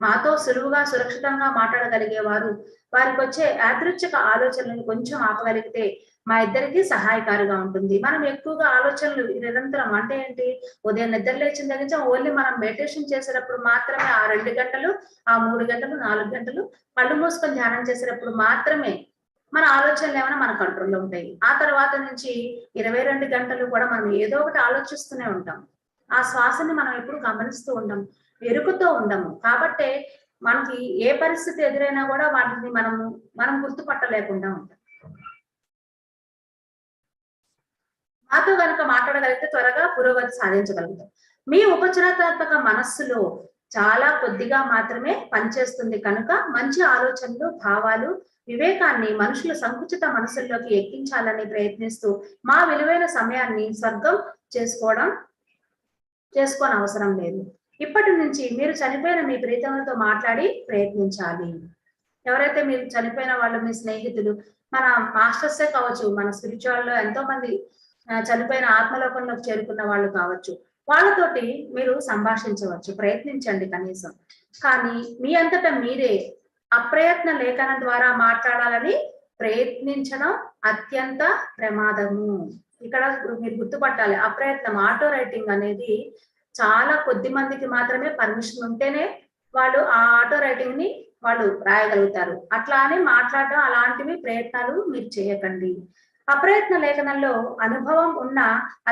[SPEAKER 2] మాతో సులువుగా, సురక్షితంగా మాట్లాడగలిగేవారు వారికి వచ్చే యాదృచ్ఛిక ఆలోచనలను కొంచెం ఆపగలిగితే మా ఇద్దరికి సహాయకారిగా ఉంటుంది. మనం ఎక్కువగా ఆలోచనలు నిరంతరం అంటే ఏంటి, ఉదయం నిద్ర లేచిన దగ్గర నుంచి ఓన్లీ మనం మెడిటేషన్ చేసేటప్పుడు మాత్రమే ఆ 2 గంటలు, ఆ 3 గంటలు, 4 గంటలు కళ్ళు మూసుకొని ధ్యానం చేసేటప్పుడు మాత్రమే మన ఆలోచనలు ఏమైనా మన కంట్రోల్లో ఉంటాయి. ఆ తర్వాత నుంచి 22 గంటలు కూడా మనం ఏదో ఒకటి ఆలోచిస్తూనే ఉంటాం. ఆ శ్వాసని మనం ఎప్పుడు గమనిస్తూ ఉండం, ఎరుకుతో ఉండము. కాబట్టే మనకి ఏ పరిస్థితి ఎదురైనా కూడా వాటిని మనం గుర్తుపట్టలేకుండా ఉంటాం. మాతో గనుక మాట్లాడగలిగితే త్వరగా పురోగతి సాధించగలుగుతాం. మీ ఉపచనాత్మక మనస్సులో చాలా కొద్దిగా మాత్రమే పనిచేస్తుంది కనుక మంచి ఆలోచనలు, భావాలు, వివేకాన్ని మనుషుల సంకుచిత మనసుల్లోకి ఎక్కించాలని ప్రయత్నిస్తూ మా విలువైన సమయాన్ని స్వర్గం చేసుకోని అవసరం లేదు. ఇప్పటి నుంచి మీరు చనిపోయిన మీ ప్రీతములతో మాట్లాడి ప్రయత్నించాలి. ఎవరైతే మీరు చనిపోయిన వాళ్ళు మీ స్నేహితులు, మన మాస్టర్సే కావచ్చు, మన స్పిరిచువల్ లో ఎంతో మంది చనిపోయిన ఆత్మలోకంలోకి చేరుకున్న వాళ్ళు కావచ్చు, వాళ్ళతోటి మీరు సంభాషించవచ్చు, ప్రయత్నించండి కనీసం. కానీ మీ అంతటా మీరే అప్రయత్న లేఖనం ద్వారా మాట్లాడాలని ప్రయత్నించడం అత్యంత ప్రమాదము. ఇక్కడ మీరు గుర్తుపట్టాలి, అప్రయత్నం, ఆటో రైటింగ్ అనేది చాలా కొద్ది మందికి మాత్రమే పర్మిషన్ ఉంటేనే వాళ్ళు ఆ ఆటో రైటింగ్ ని వాళ్ళు రాయగలుగుతారు. అట్లా అని మాట్లాడడం అలాంటివి ప్రయత్నాలు మీరు చేయకండి. అప్రయత్న లేఖనంలో అనుభవం ఉన్న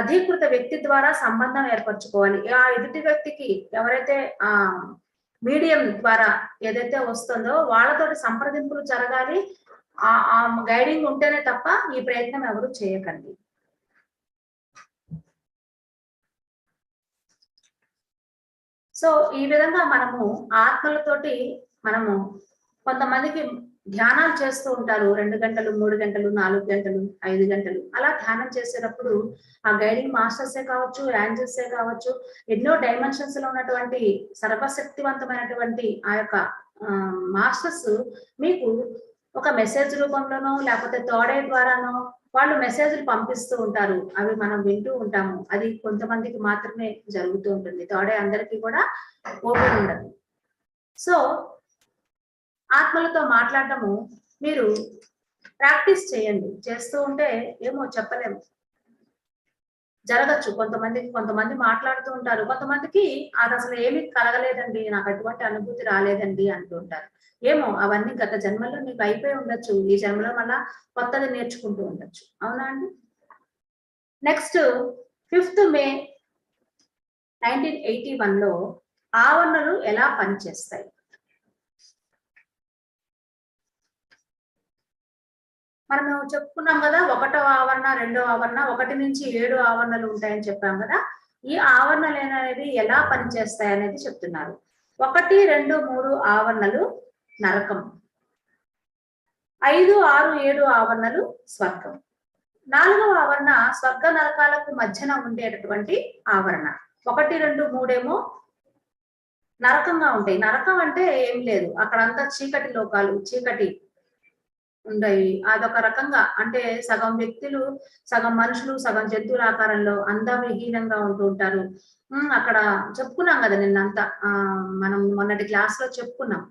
[SPEAKER 2] అధీకృత వ్యక్తి ద్వారా సంబంధం ఏర్పరచుకోవాలి. ఆ ఎదుటి వ్యక్తికి ఎవరైతే మీడియం ద్వారా ఏదైతే వస్తుందో వాళ్ళతోటి సంప్రదింపులు జరగాలి. ఆ గైడింగ్ ఉంటేనే తప్ప ఈ ప్రయత్నం ఎవరు చేయకండి. సో ఈ విధంగా మనము ఆత్మలతోటి కొంతమందికి ధ్యానాలు చేస్తూ ఉంటారు. 2 గంటలు, 3 గంటలు, 4 గంటలు, 5 గంటలు అలా ధ్యానం చేసేటప్పుడు ఆ గైడింగ్ మాస్టర్సే కావచ్చు, యాంజల్సే కావచ్చు, ఎన్నో డైమెన్షన్స్ లో ఉన్నటువంటి సర్వశక్తివంతమైనటువంటి ఆ యొక్క మాస్టర్స్ మీకు ఒక మెసేజ్ రూపంలోనో లేకపోతే తోడే ద్వారానో వాళ్ళు మెసేజ్లు పంపిస్తూ ఉంటారు. అవి మనం వింటూ ఉంటాము. అది కొంతమందికి మాత్రమే జరుగుతూ ఉంటుంది. తోడే అందరికీ కూడా ఓపెన్ ఉండదు. సో ఆత్మలతో మాట్లాడటము మీరు ప్రాక్టీస్ చేయండి. చేస్తూ ఉంటే ఏమో చెప్పలేము, జరగచ్చు. కొంతమంది మాట్లాడుతూ ఉంటారు, కొంతమందికి అది అసలు ఏమీ కలగలేదండి, నాకు అటువంటి అనుభూతి రాలేదండి అంటూ ఉంటారు. ఏమో అవన్నీ గత జన్మలో మీకు అయిపోయి ఉండొచ్చు, ఈ జన్మలో మళ్ళా కొత్తది నేర్చుకుంటూ ఉండొచ్చు. అవునా అండి? నెక్స్ట్ 5th May 1981లో ఆవరణలు ఎలా పనిచేస్తాయి? మనము చెప్పుకున్నాం కదా, 1వ ఆవరణ, 2వ ఆవరణ, 1 నుంచి 7 ఆవరణలు ఉంటాయని చెప్పాం కదా. ఈ ఆవరణలు అనేవి ఎలా పనిచేస్తాయి అనేది చెప్తున్నారు. 1, 2, 3 ఆవరణలు నరకం, 5, 6, 7 ఆవరణలు స్వర్గం. 4వ ఆవరణ స్వర్గ నరకాలకు మధ్యన ఉండేటటువంటి ఆవరణ. 1, 2, 3 ఏమో నరకంగా ఉంటాయి. నరకం అంటే ఏం లేదు, అక్కడంతా చీకటి లోకాలు, చీకటి ఉండయి. అదొక రకంగా అంటే సగం వ్యక్తులు, సగం మనుషులు, సగం జంతువుల ఆకారంలో అందవిహీనంగా ఉంటూ ఉంటారు. అక్కడ చెప్పుకున్నాం కదా నిన్నంతా, మనం మొన్నటి క్లాస్ లో చెప్పుకున్నాం.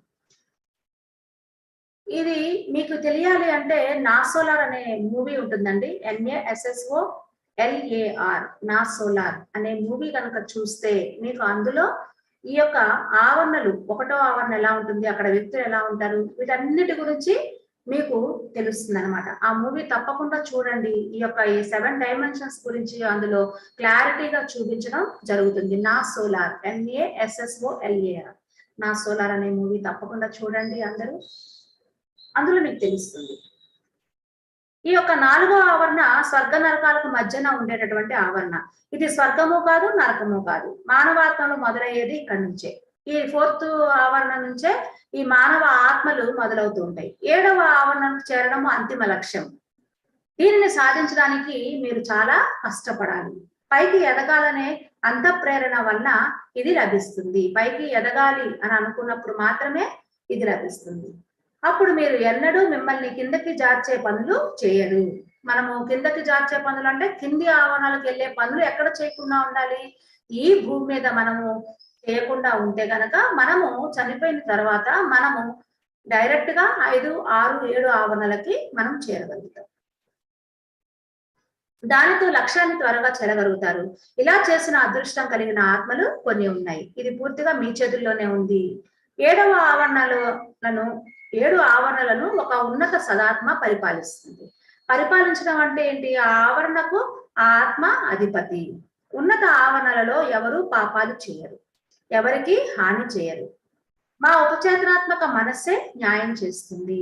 [SPEAKER 2] ఇది మీకు తెలియాలి అంటే నా సోలార్ అనే మూవీ ఉంటుందండి, NASSOLAR, నా సోలార్ అనే మూవీ కనుక చూస్తే మీకు అందులో ఈ యొక్క ఆవరణలు, 1వ ఆవరణ ఎలా ఉంటుంది, అక్కడ వ్యక్తులు ఎలా ఉంటారు, వీటన్నిటి గురించి మీకు తెలుస్తుంది అనమాట. ఆ మూవీ తప్పకుండా చూడండి. ఈ 7 డైమెన్షన్స్ గురించి అందులో క్లారిటీగా చూపించడం జరుగుతుంది. నా సోలార్, NASSOLAR, నా సోలార్ అనే మూవీ తప్పకుండా చూడండి అందరూ, అందులో మీకు తెలుస్తుంది. ఈ 4వ ఆవరణ స్వర్గ నరకాలకు మధ్యన ఉండేటటువంటి ఆవరణ. ఇది స్వర్గము కాదు, నరకము కాదు. మానవాత్మలు మొదలయ్యేది ఇక్కడ నుంచే. ఈ 4th ఆవరణ నుంచే ఈ మానవ ఆత్మలు మొదలవుతూ ఉంటాయి. 7వ ఆవరణకు చేరడము అంతిమ లక్ష్యం. దీనిని సాధించడానికి మీరు చాలా కష్టపడాలి. పైకి ఎదగాలనే అంతఃప్రేరణ వల్ల ఇది లభిస్తుంది. పైకి ఎదగాలి అని అనుకున్నప్పుడు మాత్రమే ఇది లభిస్తుంది. అప్పుడు మీరు ఎన్నడూ మిమ్మల్ని కిందకి జార్చే పనులు చేయరు. మనము కిందకి జార్చే పనులు అంటే కింది ఆవరణలకు వెళ్ళే పనులు ఎక్కడ చేయకుండా ఉండాలి? ఈ భూమి మీద మనము చేయకుండా ఉంటే గనక మనము చనిపోయిన తర్వాత మనము డైరెక్ట్ గా 5, 6, 7 ఆవరణలకి మనం చేరగలుగుతాం. దానితో లక్ష్యాన్ని త్వరగా చేరగలుగుతారు. ఇలా చేసిన అదృష్టం కలిగిన ఆత్మలు కొన్ని ఉన్నాయి. ఇది పూర్తిగా మీ చేతుల్లోనే ఉంది. 7వ ఆవరణలో ఆవరణలను 7 ఆవరణలను ఒక ఉన్నత సదాత్మ పరిపాలిస్తుంది. పరిపాలించడం అంటే ఏంటి? ఆ ఆవరణకు ఆ ఆత్మ అధిపతి. ఉన్నత ఆవరణలలో ఎవరు పాపాలు చేయరు, ఎవరికి హాని చేయరు. మా ఉపచేతనాత్మక మనస్సే న్యాయం చేస్తుంది.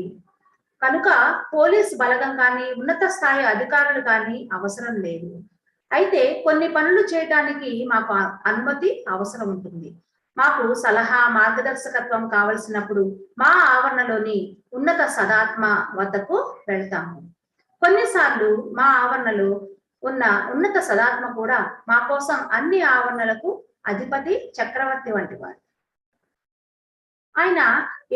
[SPEAKER 2] కనుక పోలీస్ బలగం కానీ ఉన్నత స్థాయి అధికారులు కానీ అవసరం లేదు. అయితే కొన్ని పనులు చేయడానికి మాకు అనుమతి అవసరం ఉంటుంది. మాకు సలహా మార్గదర్శకత్వం కావలసినప్పుడు మా ఆవరణలోని ఉన్నత సదాత్మ వద్దకు వెళ్తాము. కొన్నిసార్లు మా ఆవరణలో ఉన్న ఉన్నత సదాత్మ కూడా మా కోసం అన్ని ఆవరణలకు అధిపతి, చక్రవర్తి వంటి వారు. ఆయన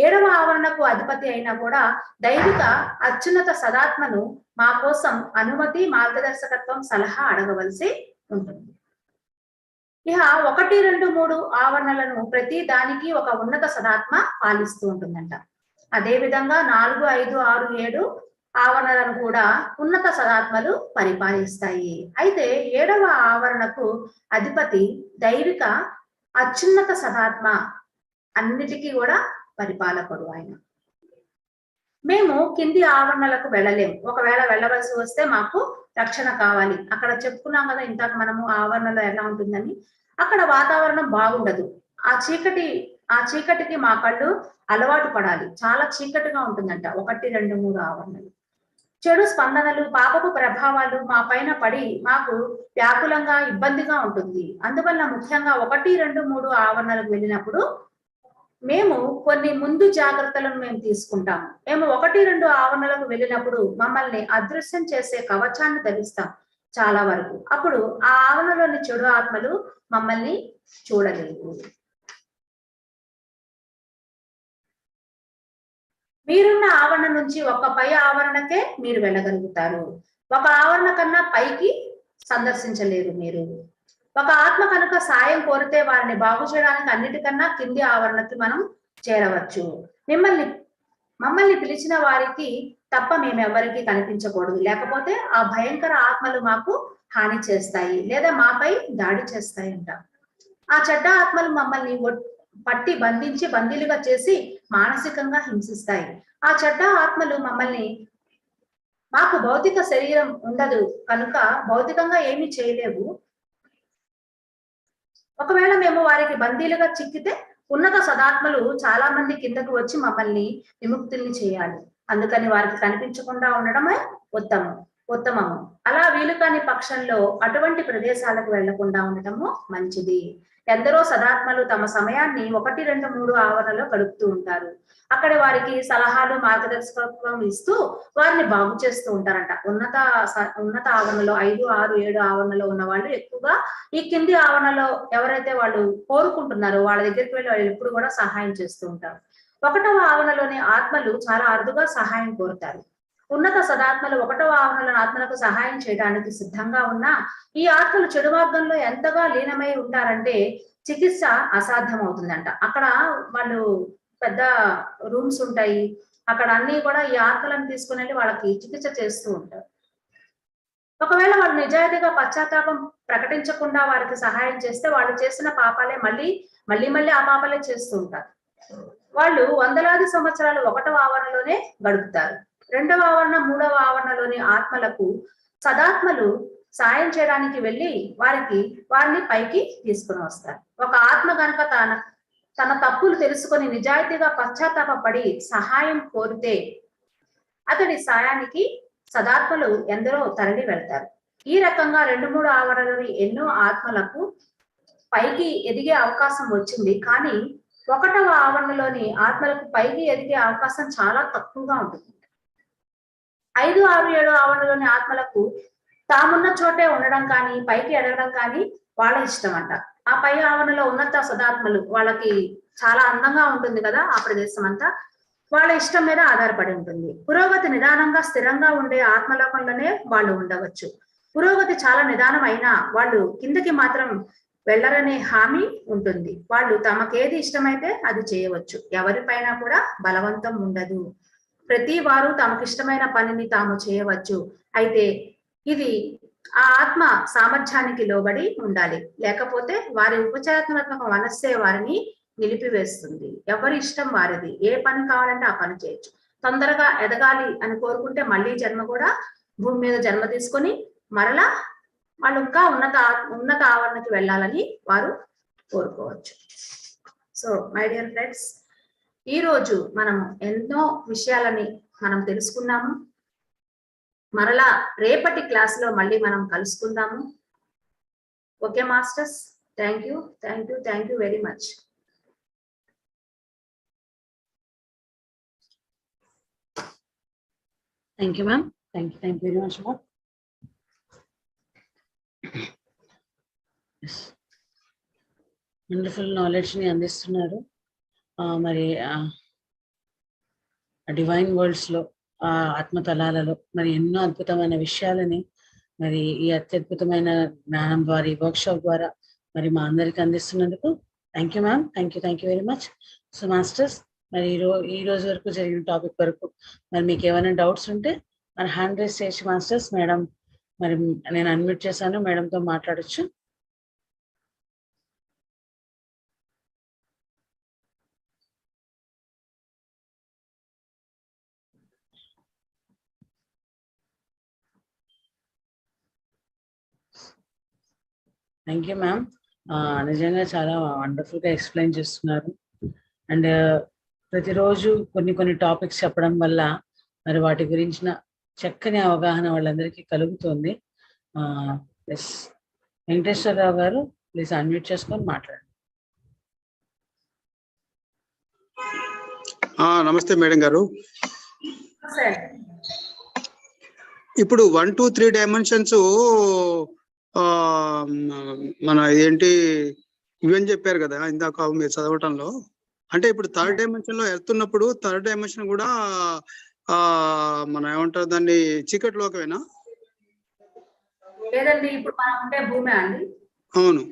[SPEAKER 2] 7వ ఆవరణకు అధిపతి అయినా కూడా దైవిక అత్యున్నత సదాత్మను మా కోసం అనుమతి, మార్గదర్శకత్వం, సలహా అడగవలసి ఉంటుంది. ఇక 1, 2, 3 ఆవరణలను ప్రతి దానికి ఒక ఉన్నత సదాత్మ పాలిస్తూ ఉంటుందంట. అదే విధంగా 4, 5, 6, 7 ఆవరణలను కూడా ఉన్నత సదాత్మలు పరిపాలిస్తాయి. అయితే 7వ ఆవరణకు అధిపతి దైవిక అత్యున్నత సదాత్మ, అన్నిటికీ కూడా పరిపాలకుడు ఆయన. మేము కింది ఆవరణలకు వెళ్ళలేము. ఒకవేళ వెళ్ళవలసి వస్తే మాకు రక్షణ కావాలి. అక్కడ చెప్పుకున్నాం కదా ఇంతకు మనము ఆవరణలో ఎలా ఉంటుందని. అక్కడ వాతావరణం బాగుండదు. ఆ చీకటికి మా కళ్ళు అలవాటు పడాలి. చాలా చీకటిగా ఉంటుందంట 1, 2, 3 ఆవరణలు. చెడు స్పందనలు, పాపపు ప్రభావాలు మా పైన పడి మాకు వ్యాకులంగా, ఇబ్బందిగా ఉంటుంది. అందువల్ల ముఖ్యంగా 1, 2, 3 ఆవరణలకు వెళ్ళినప్పుడు మేము కొన్ని ముందు జాగ్రత్తలను మేము తీసుకుంటాము. మేము 1, 2 ఆవరణలకు వెళ్ళినప్పుడు మమ్మల్ని అదృశ్యం చేసే కవచాన్ని ధరిస్తాం చాలా వరకు. అప్పుడు ఆ ఆవరణలోని చెడు ఆత్మలు మమ్మల్ని చూడలేవు. మీరున్న ఆవరణ నుంచి ఒక పై ఆవరణకే మీరు వెళ్ళగలుగుతారు. ఒక ఆవరణ కన్నా పైకి సందర్శించలేరు మీరు. ఒక ఆత్మ కనుక సాయం కోరితే వారిని బాగు చేయడానికి అన్నిటికన్నా కింది ఆవరణకి మనం చేరవచ్చు. మమ్మల్ని పిలిచిన వారికి తప్ప మేమెవరికి కనిపించకూడదు. లేకపోతే ఆ భయంకర ఆత్మలు మాకు హాని చేస్తాయి లేదా మాపై దాడి చేస్తాయంట. ఆ చెడ్డ ఆత్మలు మమ్మల్ని పట్టి బంధించి బందీలుగా చేసి మానసికంగా హింసిస్తాయి. ఆ చెడ్డ ఆత్మలు మాకు భౌతిక శరీరం ఉండదు కనుక భౌతికంగా ఏమీ చేయలేవు. ఒకవేళ మేము వారికి బందీలుగా చిక్కితే ఉన్నత సదాత్మలు చాలా మంది కిందకు వచ్చి మమ్మల్ని విముక్తుల్ని చేయాలి. అందుకని వారికి కనిపించకుండా ఉండడమే ఉత్తమము. అలా వీలు కాని పక్షంలో అటువంటి ప్రదేశాలకు వెళ్లకుండా ఉండటము మంచిది. ఎందరో సదాత్మలు తమ సమయాన్ని 1, 2, 3 ఆవరణలో గడుపుతూ ఉంటారు. అక్కడ వారికి సలహాలు, మార్గదర్శకత్వం ఇస్తూ వారిని బాగు చేస్తూ ఉంటారంట. ఉన్నత ఆవరణలో 5, 6, 7 ఆవరణలో ఉన్న వాళ్ళు ఎక్కువగా ఈ కింది ఆవరణలో ఎవరైతే వాళ్ళు కోరుకుంటున్నారో వాళ్ళ దగ్గరికి వెళ్ళి వాళ్ళు ఎప్పుడు కూడా సహాయం చేస్తూ ఉంటారు. 1వ ఆవరణలోని ఆత్మలు చాలా అరుదుగా సహాయం కోరుతారు. ఉన్నత సదాత్మలు 1వ ఆవరణలోని ఆత్మలకు సహాయం చేయడానికి సిద్ధంగా ఉన్నా ఈ ఆత్మలు చెడు మార్గంలో ఎంతగా లీనమై ఉంటారంటే చికిత్స అసాధ్యం అవుతుందంట. అక్కడ వాళ్ళు పెద్ద రూమ్స్ ఉంటాయి. అక్కడ అన్ని కూడా ఈ ఆత్మలను తీసుకుని వెళ్ళి వాళ్ళకి చికిత్స చేస్తూ ఉంటారు. ఒకవేళ వాళ్ళు నిజాయితీగా పశ్చాత్తాపం ప్రకటించకుండా వారికి సహాయం చేస్తే వాళ్ళు చేసిన పాపాలే మళ్ళీ ఆ పాపాలే చేస్తూ ఉంటారు. వాళ్ళు వందలాది సంవత్సరాలు 1వ ఆవరణలోనే గడుపుతారు. 2వ ఆవరణ, 3వ ఆవరణలోని ఆత్మలకు సదాత్మలు సాయం చేయడానికి వెళ్ళి వారిని పైకి తీసుకుని వస్తారు. ఒక ఆత్మ కనుక తన తప్పులు తెలుసుకొని నిజాయితీగా పశ్చాత్తాపడి సహాయం కోరితే అతడి సాయానికి సదాత్మలు ఎందరో తరలి వెళ్తారు. ఈ రకంగా 2, 3 ఆవరణలోని ఎన్నో ఆత్మలకు పైకి ఎదిగే అవకాశం వచ్చింది. కానీ 1వ ఆవరణలోని ఆత్మలకు పైకి ఎదిగే అవకాశం చాలా తక్కువగా ఉంటుంది. 5, 6, 7 ఆవరణలోని ఆత్మలకు తామున్న చోటే ఉండడం కానీ పైకి ఎదగడం కానీ వాళ్ళ ఇష్టం అంట. ఆ పై ఆవరణలో ఉన్నత సదాత్మలు వాళ్ళకి చాలా అందంగా ఉంటుంది కదా ఆ ప్రదేశం అంతా, వాళ్ళ ఇష్టం మీద ఆధారపడి ఉంటుంది. పురోగతి నిదానంగా స్థిరంగా ఉండే ఆత్మలోకంలోనే వాళ్ళు ఉండవచ్చు. పురోగతి చాలా నిదానం అయినా వాళ్ళు కిందకి మాత్రం వెళ్ళరనే హామీ ఉంటుంది. వాళ్ళు తమకేది ఇష్టమైతే అది చేయవచ్చు. ఎవరిపైన కూడా బలవంతం ఉండదు. ప్రతి వారు తమకిష్టమైన పనిని తాము చేయవచ్చు. అయితే ఇది ఆ ఆత్మ సామర్థ్యానికి లోబడి ఉండాలి. లేకపోతే వారి ఉపచారాత్మక మనస్సే వారిని నిలిపివేస్తుంది. ఎవరి ఇష్టం వారిది, ఏ పని కావాలంటే ఆ పని చేయొచ్చు. తొందరగా ఎదగాలి అని కోరుకుంటే మళ్ళీ జన్మ కూడా భూమి మీద జన్మ తీసుకొని మరలా వాళ్ళు ఇంకా ఉన్నత ఆవరణకి వెళ్ళాలని వారు కోరుకోవచ్చు. సో మై డియర్ ఫ్రెండ్స్, ఈ రోజు మనం ఎన్నో విషయాలని మనం తెలుసుకున్నాము. మరలా రేపటి క్లాస్ లో మళ్ళీ మనం కలుసుకుందాము. Okay masters, thank you very much.
[SPEAKER 1] Thank you ma'am. Thank you very much ma'am. Wonderful knowledge ని అందిస్తున్నారు. మరి డివైన్ వరల్డ్స్ లో ఆత్మతలాలలో మరి ఎన్నో అద్భుతమైన విషయాలని మరి ఈ అత్యద్భుతమైన జ్ఞానం ద్వారా, ఈ వర్క్షాప్ ద్వారా మరి మా అందరికి అందిస్తున్నందుకు thank you ma'am. Thank you very much. So masters, మరి ఈ రోజు వరకు జరిగిన టాపిక్ వరకు మరి మీకు ఏమైనా డౌట్స్ ఉంటే మరి హ్యాండ్ రైజ్ చేసి మాస్టర్స్, మేడం మరి నేను అన్మ్యూట్ చేశాను, మేడంతో మాట్లాడొచ్చు. Thank you ma'am. నిజంగా చాలా వండర్ఫుల్ గా ఎక్స్ప్లెయిన్ చేస్తున్నారు. అండ్ ప్రతిరోజు కొన్ని టాపిక్స్ చెప్పడం వల్ల మరి వాటి గురించిన చక్కని అవగాహన వాళ్ళందరికీ కలుగుతుంది. ఎస్, వెంకటేశ్వరరావు గారు ప్లీజ్ అన్మ్యూట్ చేసుకొని మాట్లాడండి.
[SPEAKER 3] నమస్తే మేడం గారు. ఇప్పుడు 1, 2, 3 డైమెన్షన్స్ మన ఏంటి ఇవని చెప్పారు కదా ఇందాక మీరు చదవటంలో. అంటే ఇప్పుడు థర్డ్ డైమెన్షన్ లో వెళ్తున్నప్పుడు థర్డ్ డైమెన్షన్ కూడా మనం ఏమంటారు దాన్ని చీకటి లోకమేనా?
[SPEAKER 2] లేదండి, ఇప్పుడు మనం ఉంటే భూమి అండి.
[SPEAKER 3] అవును.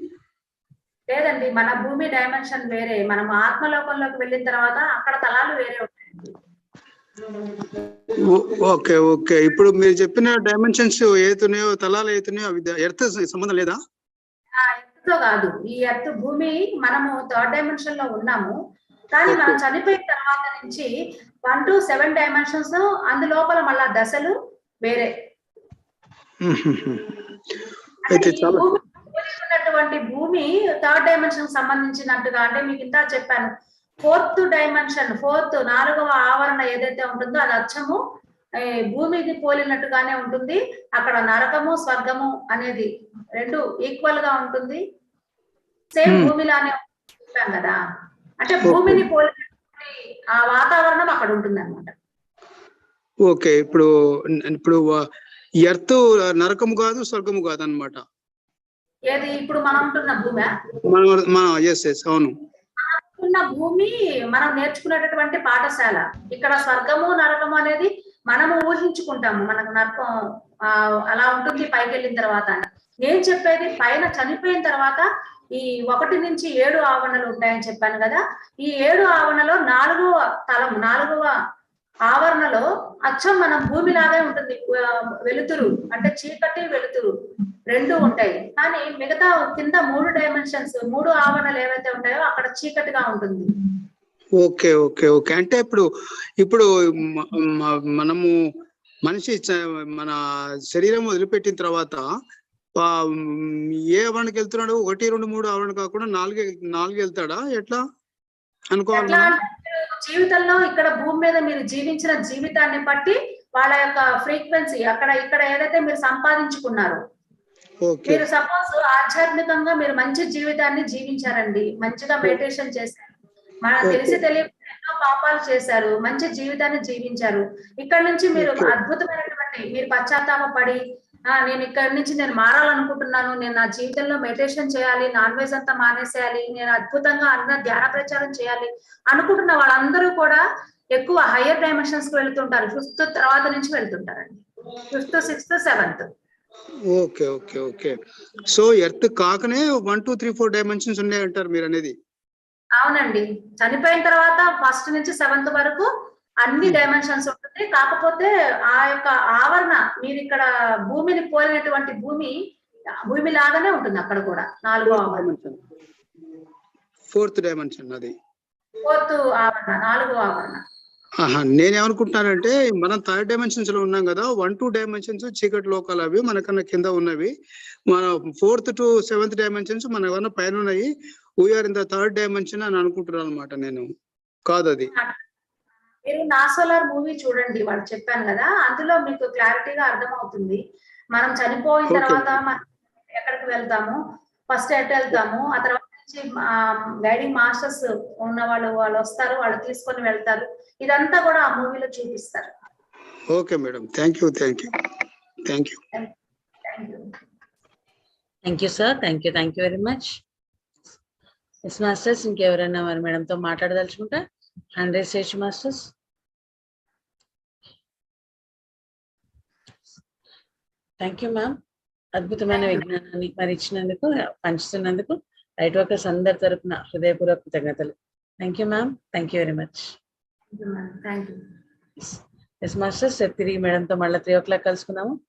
[SPEAKER 2] లేదండి, మన భూమి డైమెన్షన్ వేరే. మనం ఆత్మలోకంలోకి వెళ్ళిన తర్వాత అక్కడ తలాలు వేరే ఉంటాయండి.
[SPEAKER 3] Okay okay. ఇప్పుడు మీరు చెప్పిన డైమెన్షన్స్ ఏతున్నాయో, తలాలు ఏతున్నాయో అవి ఎర్త్ సంబంధం లేదా?
[SPEAKER 2] ఎర్త్ తో కాదు, ఈ ఎర్త్ భూమి మనము థర్డ్ డైమెన్షన్ లో ఉన్నాము. కానీ మనం చనిపోయిన తర్వాత నుంచి 1 to 7 డైమెన్షన్స్, అందులోపల మళ్ళా దశలు వేరే. ఉన్నటువంటి భూమి థర్డ్ డైమెన్షన్ సంబంధించినట్టుగా, అంటే మీకు ఇంత చెప్పాను, 4th డైమెన్షన్, 4వ ఆవరణ ఏదైతే ఉంటుందో అది అచ్చము భూమిది పోలినట్టుగానే ఉంటుంది. అక్కడ నరకము స్వర్గము అనేది రెండు ఈక్వల్ గా ఉంటుంది. సేమ్ భూమిలానే చెప్పాం కదా, అంటే భూమిని పోలినటువంటి ఆ వాతావరణం అక్కడ ఉంటుంది అన్నమాట.
[SPEAKER 3] ఓకే. ఇప్పుడు ఎర్త్ నరకము కాదు, స్వర్గము కాదు అన్నమాట.
[SPEAKER 2] ఏది ఇప్పుడు మనం ఉంటున్న భూమి?
[SPEAKER 3] అవును.
[SPEAKER 2] ఉన్న భూమి మనం నేర్చుకునేటటువంటి పాఠశాల. ఇక్కడ స్వర్గము నరకము అనేది మనము ఊహించుకుంటాము. మనకు నరకం అలా ఉంటుంది పైకి వెళ్ళిన తర్వాత. నేను చెప్పేది పైన చనిపోయిన తర్వాత ఈ 1 నుంచి 7 ఆవరణలు ఉంటాయని చెప్పాను కదా. ఈ 7 ఆవరణలో 4వ తలం, 4వ ఆవరణలో అచ్చం మనం భూమి లాగే ఉంటుంది. వెలుతురు అంటే చీకటి వెలుతురు రెండు ఉంటాయి. కానీ మిగతా కింద 3 డైమెన్షన్స్, 3 ఆవరణలు ఏవైతే ఉంటాయో అక్కడ చీకటిగా ఉంటుంది.
[SPEAKER 3] Okay okay okay. అంటే ఇప్పుడు మనము మనిషి మన శరీరం వదిలిపెట్టిన తర్వాత ఏ ఆవరణకి వెళ్తున్నాడు? 1, 2, 3 ఆవరణ కాకుండా 4 వెళ్తాడా? ఎట్లా అనుకోవాలి?
[SPEAKER 2] జీవితంలో ఇక్కడ భూమి మీద మీరు జీవించిన జీవితాన్ని బట్టి వాళ్ళ యొక్క ఫ్రీక్వెన్సీ ఇక్కడ ఏదైతే మీరు సంపాదించుకున్నారో, మీరు సపోజ్ ఆధ్యాత్మికంగా మీరు మంచి జీవితాన్ని జీవించారండి, మంచిగా మెడిటేషన్ చేశారు, మనకు తెలిసి తెలియకుండా ఎన్నో పాపాలు చేశారు, మంచి జీవితాన్ని జీవించారు. ఇక్కడ నుంచి మీరు అద్భుతమైనటువంటి మీరు పశ్చాత్తాపడి నేను ఇక్కడ నుంచి నేను మారాలనుకుంటున్నాను, నేను నా జీవితంలో మెడిటేషన్ చేయాలి, నాన్ వెజ్ అంతా మానేసేయాలి, నేను అద్భుతంగా ధ్యాన ప్రచారం చేయాలి అనుకుంటున్న వాళ్ళందరూ కూడా ఎక్కువ హయ్యర్ డైమెన్షన్స్ కి వెళ్తుంటారు. 5th తర్వాత నుంచి వెళ్తుంటారండి, 5th, 6th, 7th.
[SPEAKER 3] Okay okay okay. So earth కాకనే 1, 2, 3, 4 డైమెన్షన్స్ ఉన్నాయంటారు మీరు అనేది?
[SPEAKER 2] అవునండి. చనిపోయిన తర్వాత 1st నుంచి 7th వరకు అన్ని డైమెన్షన్స్ ఉంటుంది. కాకపోతే ఆ యొక్క ఆవరణ మీరు ఇక్కడ భూమిని పోలినటువంటి భూమి లాగానే ఉంటుంది అక్కడ కూడా 4వ ఆవరణ.
[SPEAKER 3] 4th డైమెన్షన్ అది.
[SPEAKER 2] 4th ఆవరణ, 4వ ఆవరణ.
[SPEAKER 3] నేనేమనుకుంటున్నానంటే మనం 3rd డైమెన్షన్స్ లో ఉన్నాం కదా, 1, 2 డైమెన్షన్స్ చీకటి లోకాలు అవి మనకన్నా కింద ఉన్నవి, మన 4th to 7th డైమెన్షన్స్ మన ఏమన్నా పైన ఉన్నాయి, we are in the 3rd dimension అని అనుకుంటున్నాను అనమాట నేను. కాదు అది.
[SPEAKER 2] మీరు నా సోలార్ మూవీ చూడండి, వాళ్ళు చెప్పాను కదా, అందులో మీకు క్లారిటీగా అర్థమవుతుంది. మనం చనిపోయిన తర్వాత మనం ఎక్కడికి వెళ్తాము, ఫస్ట్ ఎట్ వెళ్తాము, ఆ తర్వాత నుంచి గైడింగ్ మాస్టర్స్ ఉన్న వాళ్ళు వస్తారు, వాళ్ళు తీసుకొని వెళ్తారు. ఇదంతా కూడా ఆ మూవీలో చూపిస్తారు.
[SPEAKER 3] Okay madam, thank you
[SPEAKER 1] sir. Thank you very much. Yes masters, ఇంకెవరైనా మరి మేడంతో మాట్లాడదలుచుకుంటా హ్యాండ్ రైజ్ చేయొచ్చు మాస్టర్స్. థ్యాంక్ యూ మ్యామ్, అద్భుతమైన విజ్ఞానాన్ని మరి ఇచ్చినందుకు, పంచుతున్నందుకు లైట్ వర్కర్స్ అందరి తరపున హృదయపూర్వక కృతజ్ఞతలు. Thank you ma'am, thank you very much. Yes masters, తిరిగి మేడంతో మళ్ళీ 3 o'clock కలుసుకుందాము.